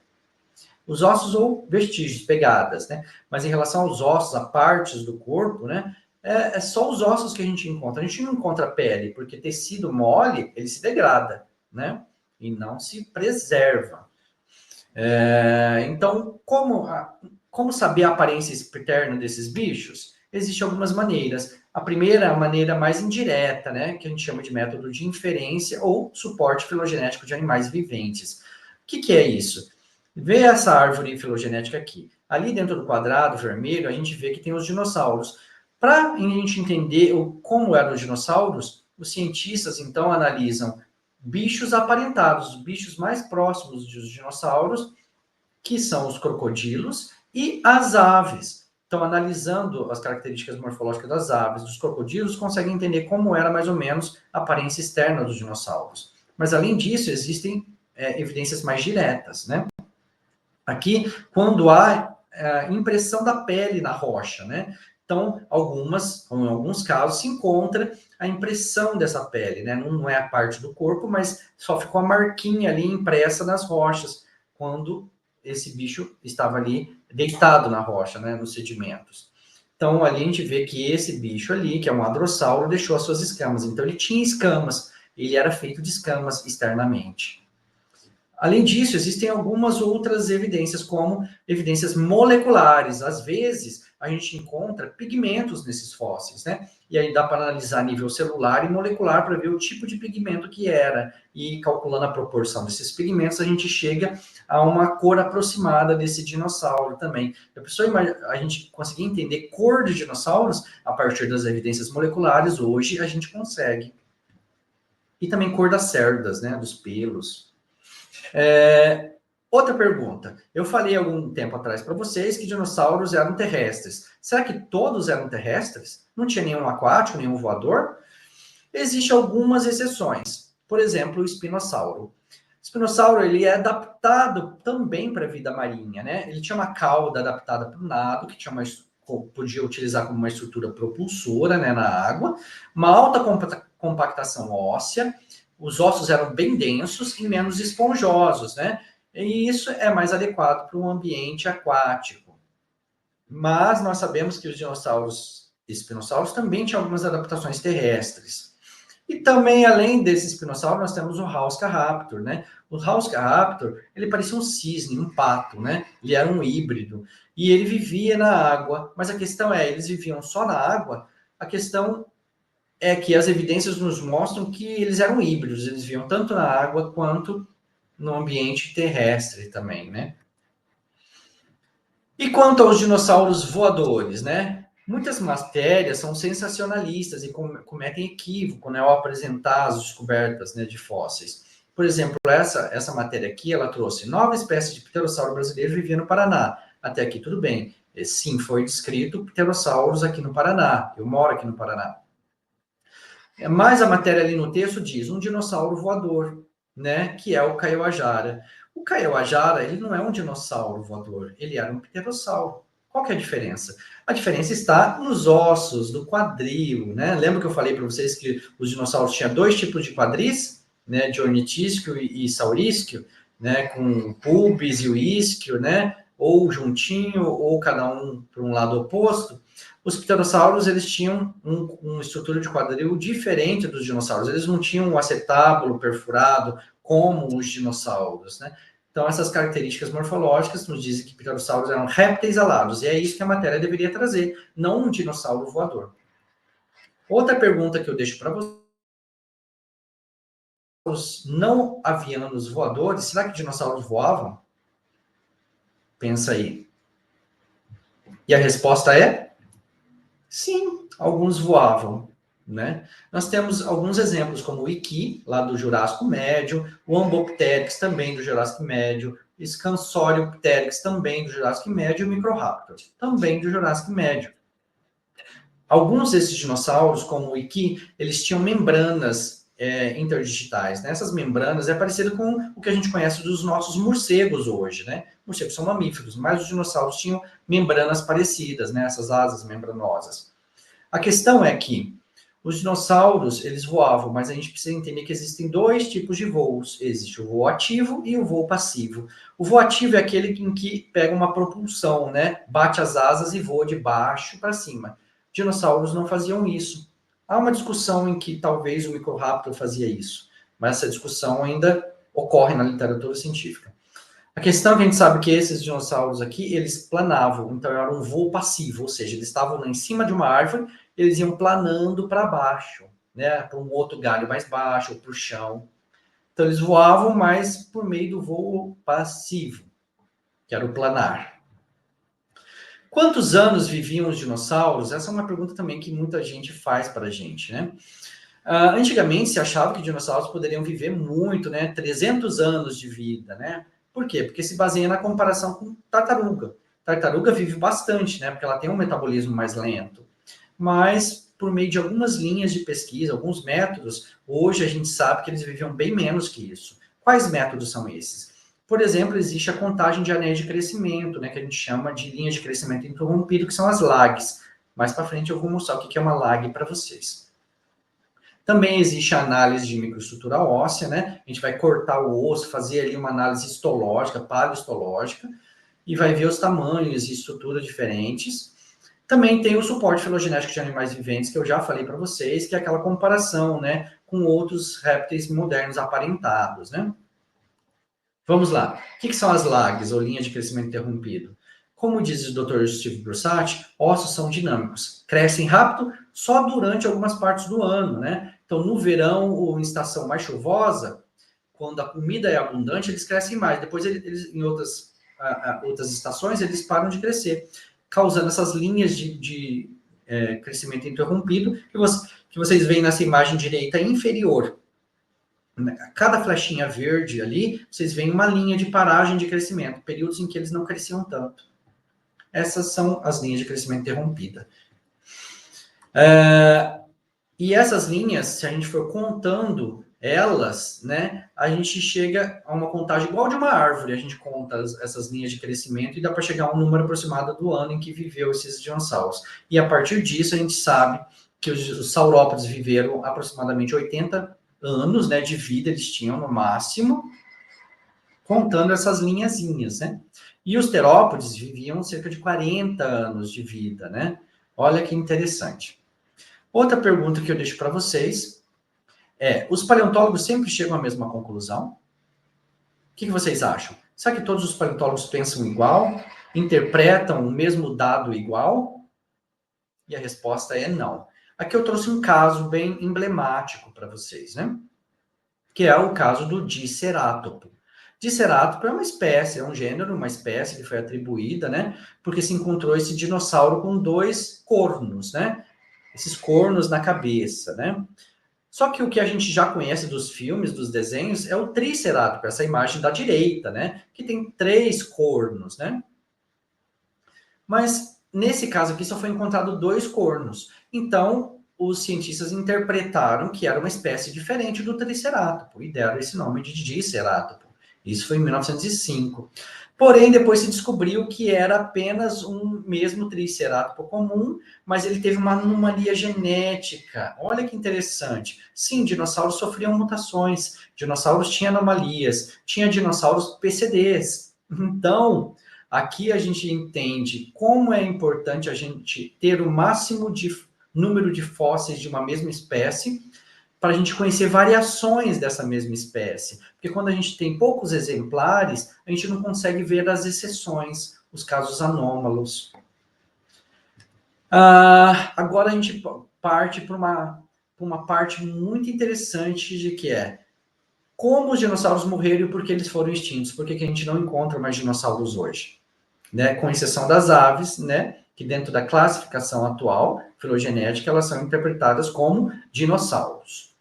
Os ossos ou vestígios, pegadas, né? Mas em relação aos ossos, a partes do corpo, né? É só os ossos que a gente encontra. A gente não encontra pele, porque tecido mole, ele se degrada, né? E não se preserva. Então, como saber a aparência externa desses bichos? Existem algumas maneiras. A primeira é a maneira mais indireta, né? Que a gente chama de método de inferência ou suporte filogenético de animais viventes. O que é isso? Vê essa árvore filogenética aqui. Ali dentro do quadrado vermelho, a gente vê que tem os dinossauros. Para a gente entender como eram os dinossauros, os cientistas então analisam bichos aparentados, os bichos mais próximos dos dinossauros, que são os crocodilos e as aves. Então, analisando as características morfológicas das aves, dos crocodilos, conseguem entender como era mais ou menos a aparência externa dos dinossauros. Mas, além disso, existem evidências mais diretas, né? Aqui, quando há impressão da pele na rocha, né? Então, em alguns casos, se encontra a impressão dessa pele, né? Não é a parte do corpo, mas só ficou a marquinha ali impressa nas rochas. quando esse bicho estava ali deitado na rocha, né, nos sedimentos. Então, ali a gente vê que esse bicho ali, que é um hadrossauro, deixou as suas escamas. Então, ele tinha escamas, ele era feito de escamas externamente. Além disso, existem algumas outras evidências, como evidências moleculares. Às vezes, a gente encontra pigmentos nesses fósseis, né? E aí dá para analisar a nível celular e molecular para ver o tipo de pigmento que era. E calculando a proporção desses pigmentos, a gente chega a uma cor aproximada desse dinossauro também. A gente conseguir entender cor de dinossauros a partir das evidências moleculares, hoje a gente consegue. E também cor das cerdas, né? Dos pelos. Outra pergunta. Eu falei algum tempo atrás para vocês que dinossauros eram terrestres. Será que todos eram terrestres? Não tinha nenhum aquático, nenhum voador? Existem algumas exceções. Por exemplo, o espinossauro. O espinossauro ele é adaptado também para a vida marinha, né? Ele tinha uma cauda adaptada para o nado, que tinha podia utilizar como uma estrutura propulsora, né, na água, uma alta compactação óssea, os ossos eram bem densos e menos esponjosos, né? E isso é mais adequado para um ambiente aquático. Mas nós sabemos que os espinossauros também tinham algumas adaptações terrestres. E também, além desse espinossauro, nós temos o Hauscaraptor, né? O Hauscaraptor, ele parecia um cisne, um pato, né? Ele era um híbrido. E ele vivia na água. Mas a questão é, eles viviam só na água? A questão é que as evidências nos mostram que eles eram híbridos. Eles viviam tanto na água quanto no ambiente terrestre também, né? E quanto aos dinossauros voadores, né? Muitas matérias são sensacionalistas e cometem equívoco, né, ao apresentar as descobertas, né, de fósseis. Por exemplo, essa matéria aqui, ela trouxe 9 espécies de pterossauro brasileiro vivia no Paraná. Até aqui tudo bem. Sim, foi descrito pterossauros aqui no Paraná. Eu moro aqui no Paraná. Mas a matéria ali no texto diz um dinossauro voador, né, que é o Kaiowajara. O Kaiowajara, ele não é um dinossauro voador, ele era um pterossauro. Qual que é a diferença? A diferença está nos ossos, do quadril, né? Lembra que eu falei para vocês que os dinossauros tinham 2 tipos de quadris, né, de ornitísquio e saurísquio, né, com o pubis e o isquio, né, ou juntinho, ou cada um para um lado oposto. Os pterossauros, eles tinham uma estrutura de quadril diferente dos dinossauros. Eles não tinham um acetábulo perfurado como os dinossauros, né? Então, essas características morfológicas nos dizem que pterossauros eram répteis alados. E é isso que a matéria deveria trazer, não um dinossauro voador. Outra pergunta que eu deixo para vocês. Não havia anos voadores? Será que dinossauros voavam? Pensa aí. E a resposta é sim, alguns voavam, né? Nós temos alguns exemplos, como o Iki, lá do Jurássico Médio, o Ambopteryx, também do Jurássico Médio, o Scansoriopteryx, também do Jurássico Médio, e o Microraptor, também do Jurássico Médio. Alguns desses dinossauros, como o Iki, eles tinham membranas interdigitais, né? Essas membranas é parecido com o que a gente conhece dos nossos morcegos hoje, né? Morcegos são mamíferos, mas os dinossauros tinham membranas parecidas, né? Essas asas membranosas. A questão é que os dinossauros, eles voavam, mas a gente precisa entender que existem 2 tipos de voos. Existe o voo ativo e o voo passivo. O voo ativo é aquele em que pega uma propulsão, né? Bate as asas e voa de baixo para cima. Dinossauros não faziam isso. Há uma discussão em que talvez o Microraptor fazia isso, mas essa discussão ainda ocorre na literatura científica. A questão é que a gente sabe que esses dinossauros aqui, eles planavam, então era um voo passivo, ou seja, eles estavam em cima de uma árvore, eles iam planando para baixo, né, para um outro galho mais baixo, ou para o chão. Então eles voavam, mas por meio do voo passivo, que era o planar. Quantos anos viviam os dinossauros? Essa é uma pergunta também que muita gente faz para a gente, né? Antigamente se achava que dinossauros poderiam viver muito, né? 300 anos de vida, né? Por quê? Porque se baseia na comparação com tartaruga. Tartaruga vive bastante, né? Porque ela tem um metabolismo mais lento. Mas, por meio de algumas linhas de pesquisa, alguns métodos, hoje a gente sabe que eles viviam bem menos que isso. Quais métodos são esses? Por exemplo, existe a contagem de anéis de crescimento, né? Que a gente chama de linhas de crescimento interrompido, que são as lags. Mais para frente eu vou mostrar o que é uma lag para vocês. Também existe a análise de microestrutura óssea, né? A gente vai cortar o osso, fazer ali uma análise histológica, paleohistológica, e vai ver os tamanhos e estruturas diferentes. Também tem o suporte filogenético de animais viventes, que eu já falei para vocês, que é aquela comparação, né, com outros répteis modernos aparentados, né? Vamos lá. O que são as LAGs, ou linhas de crescimento interrompido? Como diz o Dr. Steve Brussati, ossos são dinâmicos, crescem rápido só durante algumas partes do ano, né? Então, no verão ou em estação mais chuvosa, quando a comida é abundante, eles crescem mais. Depois, eles em outras estações, eles param de crescer, causando essas linhas de crescimento interrompido que vocês veem nessa imagem direita inferior. Cada flechinha verde ali, vocês veem uma linha de paragem de crescimento, períodos em que eles não cresciam tanto. Essas são as linhas de crescimento interrompida. E essas linhas, se a gente for contando elas, né, a gente chega a uma contagem igual de uma árvore. A gente conta essas linhas de crescimento e dá para chegar a um número aproximado do ano em que viveu esses dinossauros. E a partir disso, a gente sabe que os saurópodes viveram aproximadamente 80 anos, né, de vida, eles tinham no máximo, contando essas linhazinhas, né? E os terópodes viviam cerca de 40 anos de vida, né? Olha que interessante. Outra pergunta que eu deixo para vocês é: os paleontólogos sempre chegam à mesma conclusão? O que vocês acham? Será que todos os paleontólogos pensam igual? Interpretam o mesmo dado igual? E a resposta é não. Aqui eu trouxe um caso bem emblemático para vocês, né? Que é o caso do Dicerátopo. Dicerátopo é uma espécie, é um gênero, uma espécie que foi atribuída, né? Porque se encontrou esse dinossauro com 2 cornos, né? Esses cornos na cabeça, né? Só que o que a gente já conhece dos filmes, dos desenhos, é o Tricerátopo, essa imagem da direita, né? Que tem 3 cornos, né? Mas nesse caso aqui só foi encontrado 2 cornos. Então, os cientistas interpretaram que era uma espécie diferente do Tricerátopo e deram esse nome de Dicerátopo. Isso foi em 1905. Porém, depois se descobriu que era apenas um mesmo Tricerátopo comum, mas ele teve uma anomalia genética. Olha que interessante. Sim, dinossauros sofriam mutações, dinossauros tinham anomalias, tinha dinossauros PCDs. Então, aqui a gente entende como é importante a gente ter o máximo de número de fósseis de uma mesma espécie para a gente conhecer variações dessa mesma espécie. Porque quando a gente tem poucos exemplares, a gente não consegue ver as exceções, os casos anômalos. Agora a gente parte para uma parte muito interessante de que é como os dinossauros morreram e por que eles foram extintos. Por que a gente não encontra mais dinossauros hoje? Né? Com exceção das aves, né? Que dentro da classificação atual, filogenética, elas são interpretadas como dinossauros.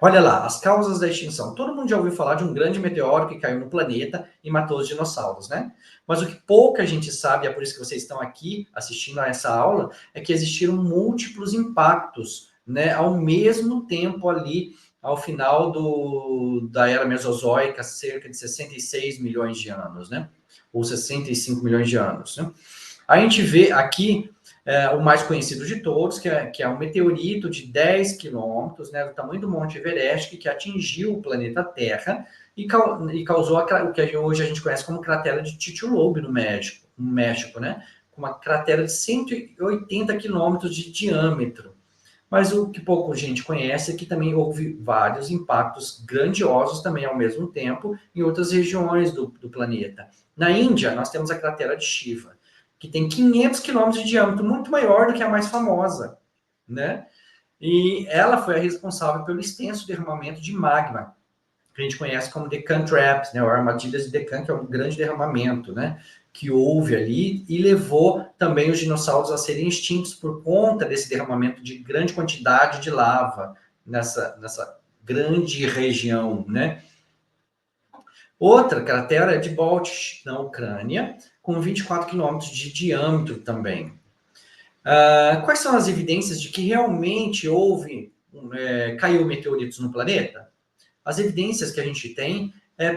Olha lá, as causas da extinção. Todo mundo já ouviu falar de um grande meteoro que caiu no planeta e matou os dinossauros, né? Mas o que pouca gente sabe, é por isso que vocês estão aqui assistindo a essa aula, é que existiram múltiplos impactos, né? Ao mesmo tempo ali, ao final da Era Mesozoica, cerca de 66 milhões de anos, né? Ou 65 milhões de anos, né? A gente vê aqui o mais conhecido de todos, que é um meteorito de 10 quilômetros, né, do tamanho do Monte Everest, que atingiu o planeta Terra e causou o que hoje a gente conhece como cratera de Chicxulub, no México, né, com uma cratera de 180 quilômetros de diâmetro. Mas o que pouca gente conhece é que também houve vários impactos grandiosos também ao mesmo tempo em outras regiões do planeta. Na Índia, nós temos a cratera de Shiva, que tem 500 quilômetros de diâmetro, muito maior do que a mais famosa, né? E ela foi a responsável pelo extenso derramamento de magma, que a gente conhece como Deccan Traps, né? Ou armadilhas de Deccan, que é um grande derramamento, né? Que houve ali e levou também os dinossauros a serem extintos por conta desse derramamento de grande quantidade de lava nessa grande região, né? Outra cratera é de Balch, na Ucrânia, com 24 quilômetros de diâmetro também. Quais são as evidências de que realmente caiu meteoritos no planeta? As evidências que a gente tem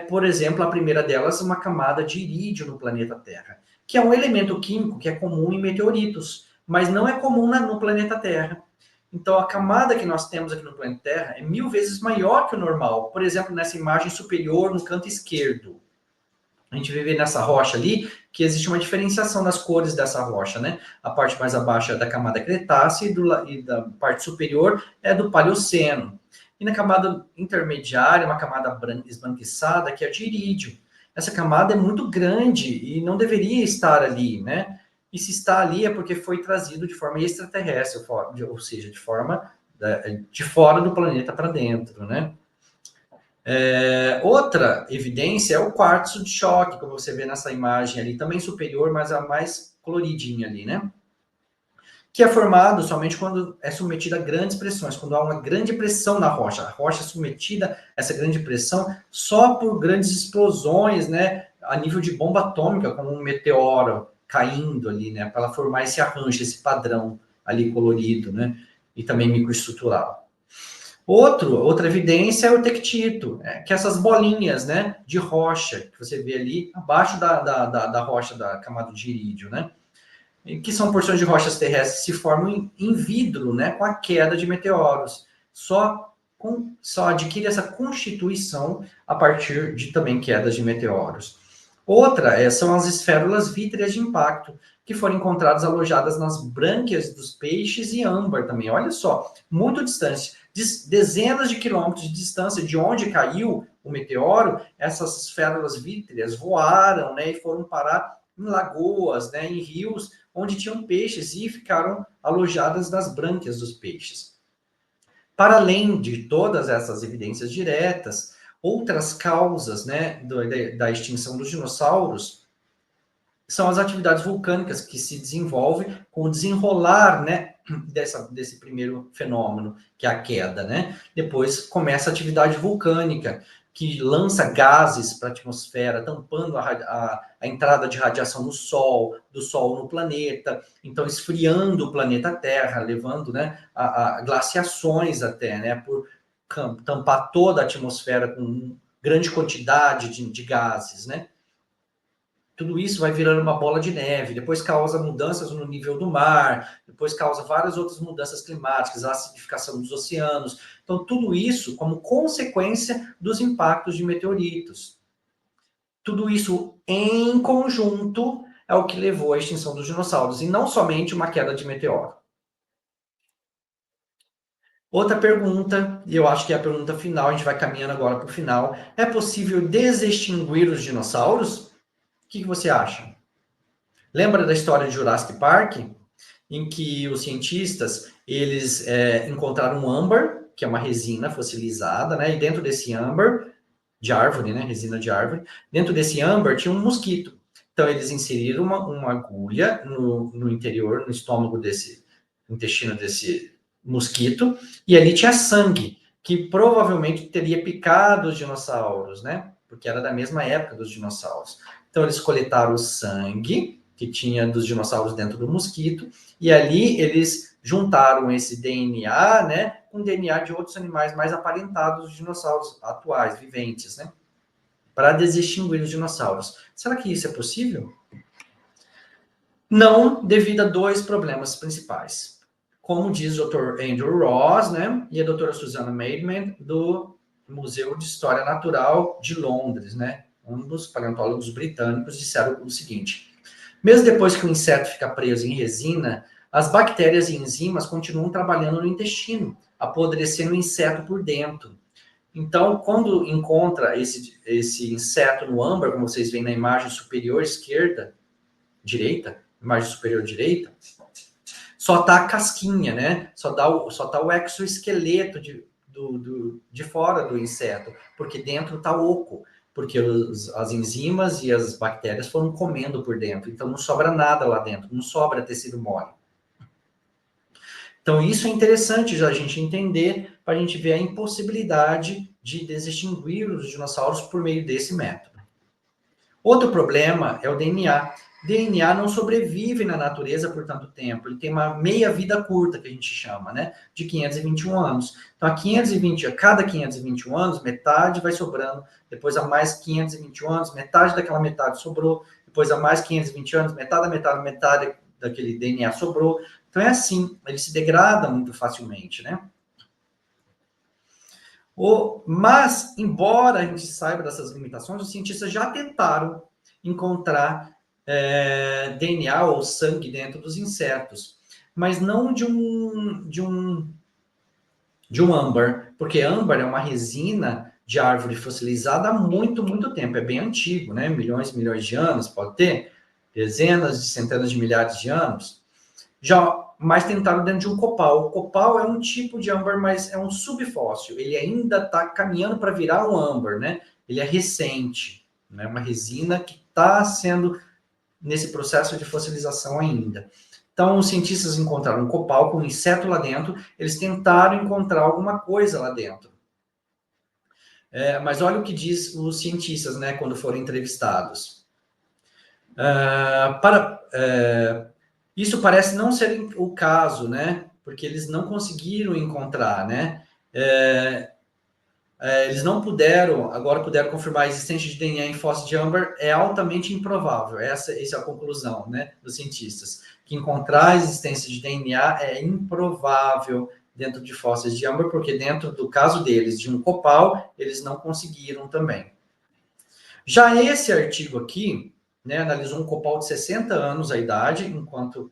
por exemplo, a primeira delas, uma camada de irídio no planeta Terra, que é um elemento químico que é comum em meteoritos, mas não é comum no planeta Terra. Então, a camada que nós temos aqui no planeta Terra é 1000 vezes maior que o normal. Por exemplo, nessa imagem superior, no canto esquerdo. A gente vê nessa rocha ali que existe uma diferenciação das cores dessa rocha, né? A parte mais abaixo é da camada Cretácea e da parte superior é do Paleoceno. E na camada intermediária, uma camada esbranquiçada, que é de irídio. Essa camada é muito grande e não deveria estar ali, né? E se está ali é porque foi trazido de forma extraterrestre, ou seja, de forma de fora do planeta para dentro, né? Outra evidência é o quartzo de choque, como você vê nessa imagem ali, também superior, mas a mais coloridinha ali, né? Que é formado somente quando é submetido a grandes pressões, quando há uma grande pressão na rocha. A rocha é submetida a essa grande pressão só por grandes explosões, né? A nível de bomba atômica, como um meteoro caindo ali, né? Para ela formar esse arranjo, esse padrão ali colorido, né? E também microestrutural. Outra evidência é o tectito, que é essas bolinhas, né, de rocha, que você vê ali abaixo da rocha da camada de irídio, né, que são porções de rochas terrestres que se formam em vidro, né, com a queda de meteoros. Só adquire essa constituição a partir de também quedas de meteoros. Outra são as esférulas vítreas de impacto, que foram encontradas alojadas nas brânquias dos peixes e âmbar também. Olha só, muito distante, dezenas de quilômetros de distância de onde caiu o meteoro, essas esférulas vítreas voaram, né, e foram parar em lagoas, né, em rios, onde tinham peixes e ficaram alojadas nas brânquias dos peixes. Para além de todas essas evidências diretas, outras causas, né, da extinção dos dinossauros são as atividades vulcânicas que se desenvolvem com o desenrolar, né, desse primeiro fenômeno, que é a queda, né? Depois começa a atividade vulcânica, que lança gases para a atmosfera, tampando a entrada de radiação do Sol no planeta, então esfriando o planeta Terra, levando, né, a glaciações até, né, por tampar toda a atmosfera com grande quantidade de gases, né? Tudo isso vai virando uma bola de neve, depois causa mudanças no nível do mar, depois causa várias outras mudanças climáticas, a acidificação dos oceanos. Então, tudo isso como consequência dos impactos de meteoritos. Tudo isso em conjunto é o que levou à extinção dos dinossauros, e não somente uma queda de meteoro. Outra pergunta, e eu acho que é a pergunta final, a gente vai caminhando agora para o final: é possível desextinguir os dinossauros? O que você acha? Lembra da história de Jurassic Park, em que os cientistas eles encontraram um âmbar, que é uma resina fossilizada, né? E dentro desse âmbar de árvore, né? Resina de árvore, dentro desse âmbar tinha um mosquito. Então eles inseriram uma agulha no interior, no estômago desse intestino desse mosquito, e ali tinha sangue, que provavelmente teria picado os dinossauros, né? Porque era da mesma época dos dinossauros. Então eles coletaram o sangue que tinha dos dinossauros dentro do mosquito, e ali eles juntaram esse DNA, né, com DNA de outros animais mais aparentados dos dinossauros atuais, viventes, né, para desextinguir os dinossauros. Será que isso é possível? Não, devido a dois problemas principais. Como diz o Dr. Andrew Ross, né, e a doutora Susanna Maidment, do Museu de História Natural de Londres, né, um dos paleontólogos britânicos, disseram o seguinte: mesmo depois que o inseto fica preso em resina, as bactérias e enzimas continuam trabalhando no intestino, apodrecendo o inseto por dentro. Então, quando encontra esse inseto no âmbar, como vocês veem na imagem superior esquerda, direita, imagem superior direita, só tá a casquinha, né? Só tá o exoesqueleto de fora do inseto, porque dentro tá oco, porque as enzimas e as bactérias foram comendo por dentro, então não sobra nada lá dentro, não sobra tecido mole. Então isso é interessante já a gente entender, para a gente ver a impossibilidade de desextinguir os dinossauros por meio desse método. Outro problema é o DNA. DNA não sobrevive na natureza por tanto tempo. Ele tem uma meia-vida curta, que a gente chama, né? De 521 anos. Então, a cada 521 anos, metade vai sobrando. Depois, a mais 521 anos, metade daquela metade sobrou. Depois, a mais 520 anos, metade daquele DNA sobrou. Então é assim, ele se degrada muito facilmente, né? Mas, embora a gente saiba dessas limitações, os cientistas já tentaram encontrar DNA ou sangue dentro dos insetos, mas não de um âmbar, porque âmbar é uma resina de árvore fossilizada há muito, muito tempo, é bem antigo, né? Milhões e milhões de anos, pode ter dezenas de centenas de milhares de anos. Mas tentaram dentro de um copal. O copal é um tipo de âmbar, mas é um subfóssil. Ele ainda está caminhando para virar um âmbar, né? Ele é recente, né? Uma resina que está sendo nesse processo de fossilização ainda. Então, os cientistas encontraram um copal com um inseto lá dentro, eles tentaram encontrar alguma coisa lá dentro. Mas olha o que diz os cientistas, né, quando foram entrevistados. Isso parece não ser o caso, né, porque eles não conseguiram encontrar, né, eles não puderam, agora puderam confirmar a existência de DNA em fóssil de âmbar, é altamente improvável. Essa é a conclusão, né, dos cientistas. Que encontrar a existência de DNA é improvável dentro de fósseis de âmbar, porque dentro do caso deles, de um copal, eles não conseguiram também. Já esse artigo aqui, né, analisou um copal de 60 anos a idade, enquanto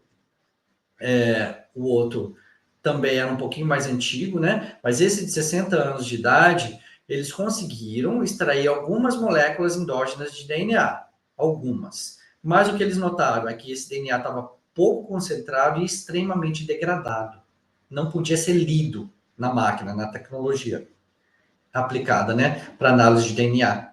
o outro também era um pouquinho mais antigo, né? Mas esse de 60 anos de idade, eles conseguiram extrair algumas moléculas endógenas de DNA, algumas. Mas o que eles notaram é que esse DNA estava pouco concentrado e extremamente degradado. Não podia ser lido na máquina, na tecnologia aplicada, né, para análise de DNA.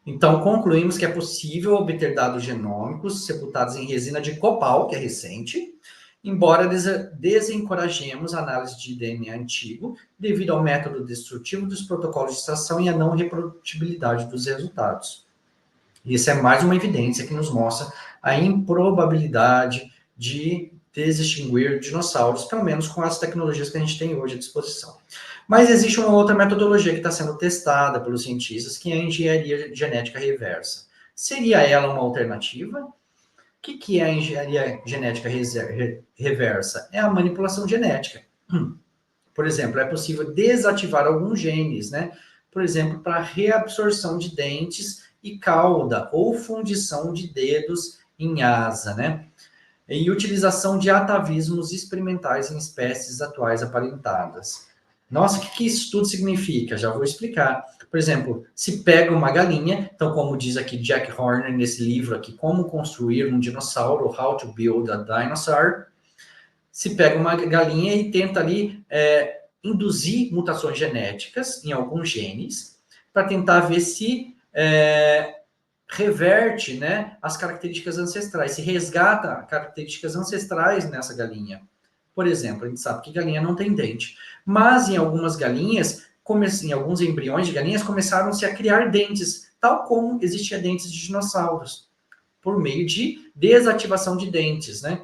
Então, concluímos que é possível obter dados genômicos sepultados em resina de copal, que é recente, embora desencorajemos a análise de DNA antigo, devido ao método destrutivo dos protocolos de extração e a não reprodutibilidade dos resultados. Isso é mais uma evidência que nos mostra a improbabilidade de desextinguir dinossauros, pelo menos com as tecnologias que a gente tem hoje à disposição. Mas existe uma outra metodologia que está sendo testada pelos cientistas, que é a engenharia genética reversa. Seria ela uma alternativa? O que é a engenharia genética reversa? É a manipulação genética. Por exemplo, é possível desativar alguns genes, né? Por exemplo, para reabsorção de dentes e cauda, ou fundição de dedos em asa, né? E utilização de atavismos experimentais em espécies atuais aparentadas. Nossa, o que isso tudo significa? Já vou explicar. Por exemplo, se pega uma galinha, então como diz aqui Jack Horner nesse livro aqui, Como Construir um Dinossauro, How to Build a Dinosaur, se pega uma galinha e tenta ali induzir mutações genéticas em alguns genes, para tentar ver se reverte, né, as características ancestrais, se resgata características ancestrais nessa galinha. Por exemplo, a gente sabe que galinha não tem dente, mas em algumas galinhas, em alguns embriões de galinhas, começaram-se a criar dentes, tal como existia dentes de dinossauros, por meio de desativação de dentes, né?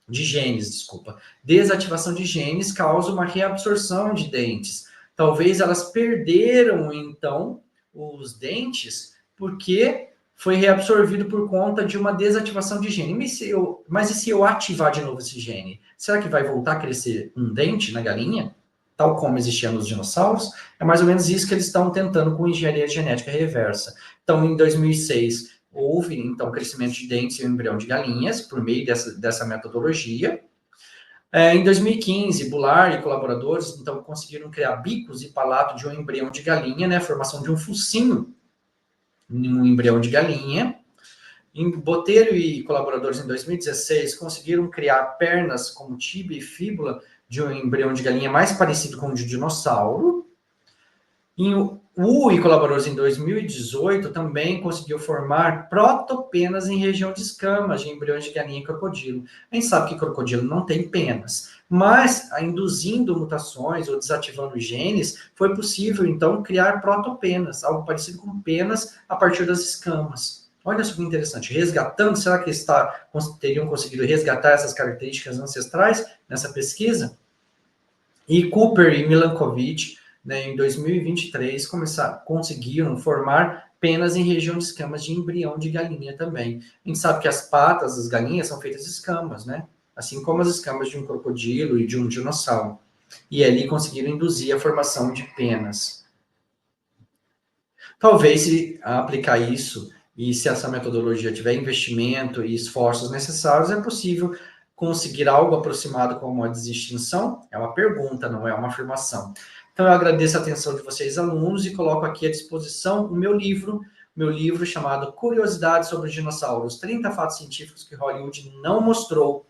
De genes, desculpa. Desativação de genes causa uma reabsorção de dentes. Talvez elas perderam, então, os dentes porque foi reabsorvido por conta de uma desativação de gene. Mas e se eu ativar de novo esse gene? Será que vai voltar a crescer um dente na galinha? Tal como existia nos dinossauros? É mais ou menos isso que eles estão tentando com engenharia genética reversa. Então, em 2006, houve, então, crescimento de dentes em um embrião de galinhas por meio dessa metodologia. Em 2015, Bular e colaboradores, então, conseguiram criar bicos e palato de um embrião de galinha, né, a formação de um focinho em um embrião de galinha. Botelho e colaboradores, em 2016, conseguiram criar pernas como tíbia e fíbula de um embrião de galinha mais parecido com o de dinossauro. E o Wu e colaboradores, em 2018, também conseguiu formar protopenas em região de escamas de embriões de galinha e crocodilo. A gente sabe que crocodilo não tem penas, mas induzindo mutações ou desativando genes, foi possível, então, criar protopenas, algo parecido com penas a partir das escamas. Olha só que interessante. Resgatando, será que teriam conseguido resgatar essas características ancestrais nessa pesquisa? E Cooper e Milankovitch, né, em 2023, conseguiram formar penas em região de escamas de embrião de galinha também. A gente sabe que as patas das galinhas são feitas de escamas, né? Assim como as escamas de um crocodilo e de um dinossauro. E ali conseguiram induzir a formação de penas. Talvez, se aplicar isso e se essa metodologia tiver investimento e esforços necessários, é possível conseguir algo aproximado com a moda de extinção? É uma pergunta, não é uma afirmação. Então, eu agradeço a atenção de vocês, alunos, e coloco aqui à disposição o meu livro chamado Curiosidades sobre os Dinossauros, 30 fatos científicos que Hollywood não mostrou.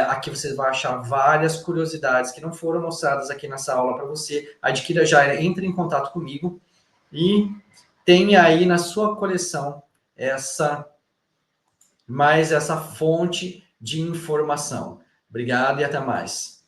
Aqui você vai achar várias curiosidades que não foram mostradas aqui nessa aula para você. Adquira já, entre em contato comigo e tenha aí na sua coleção essa fonte de informação. Obrigado e até mais.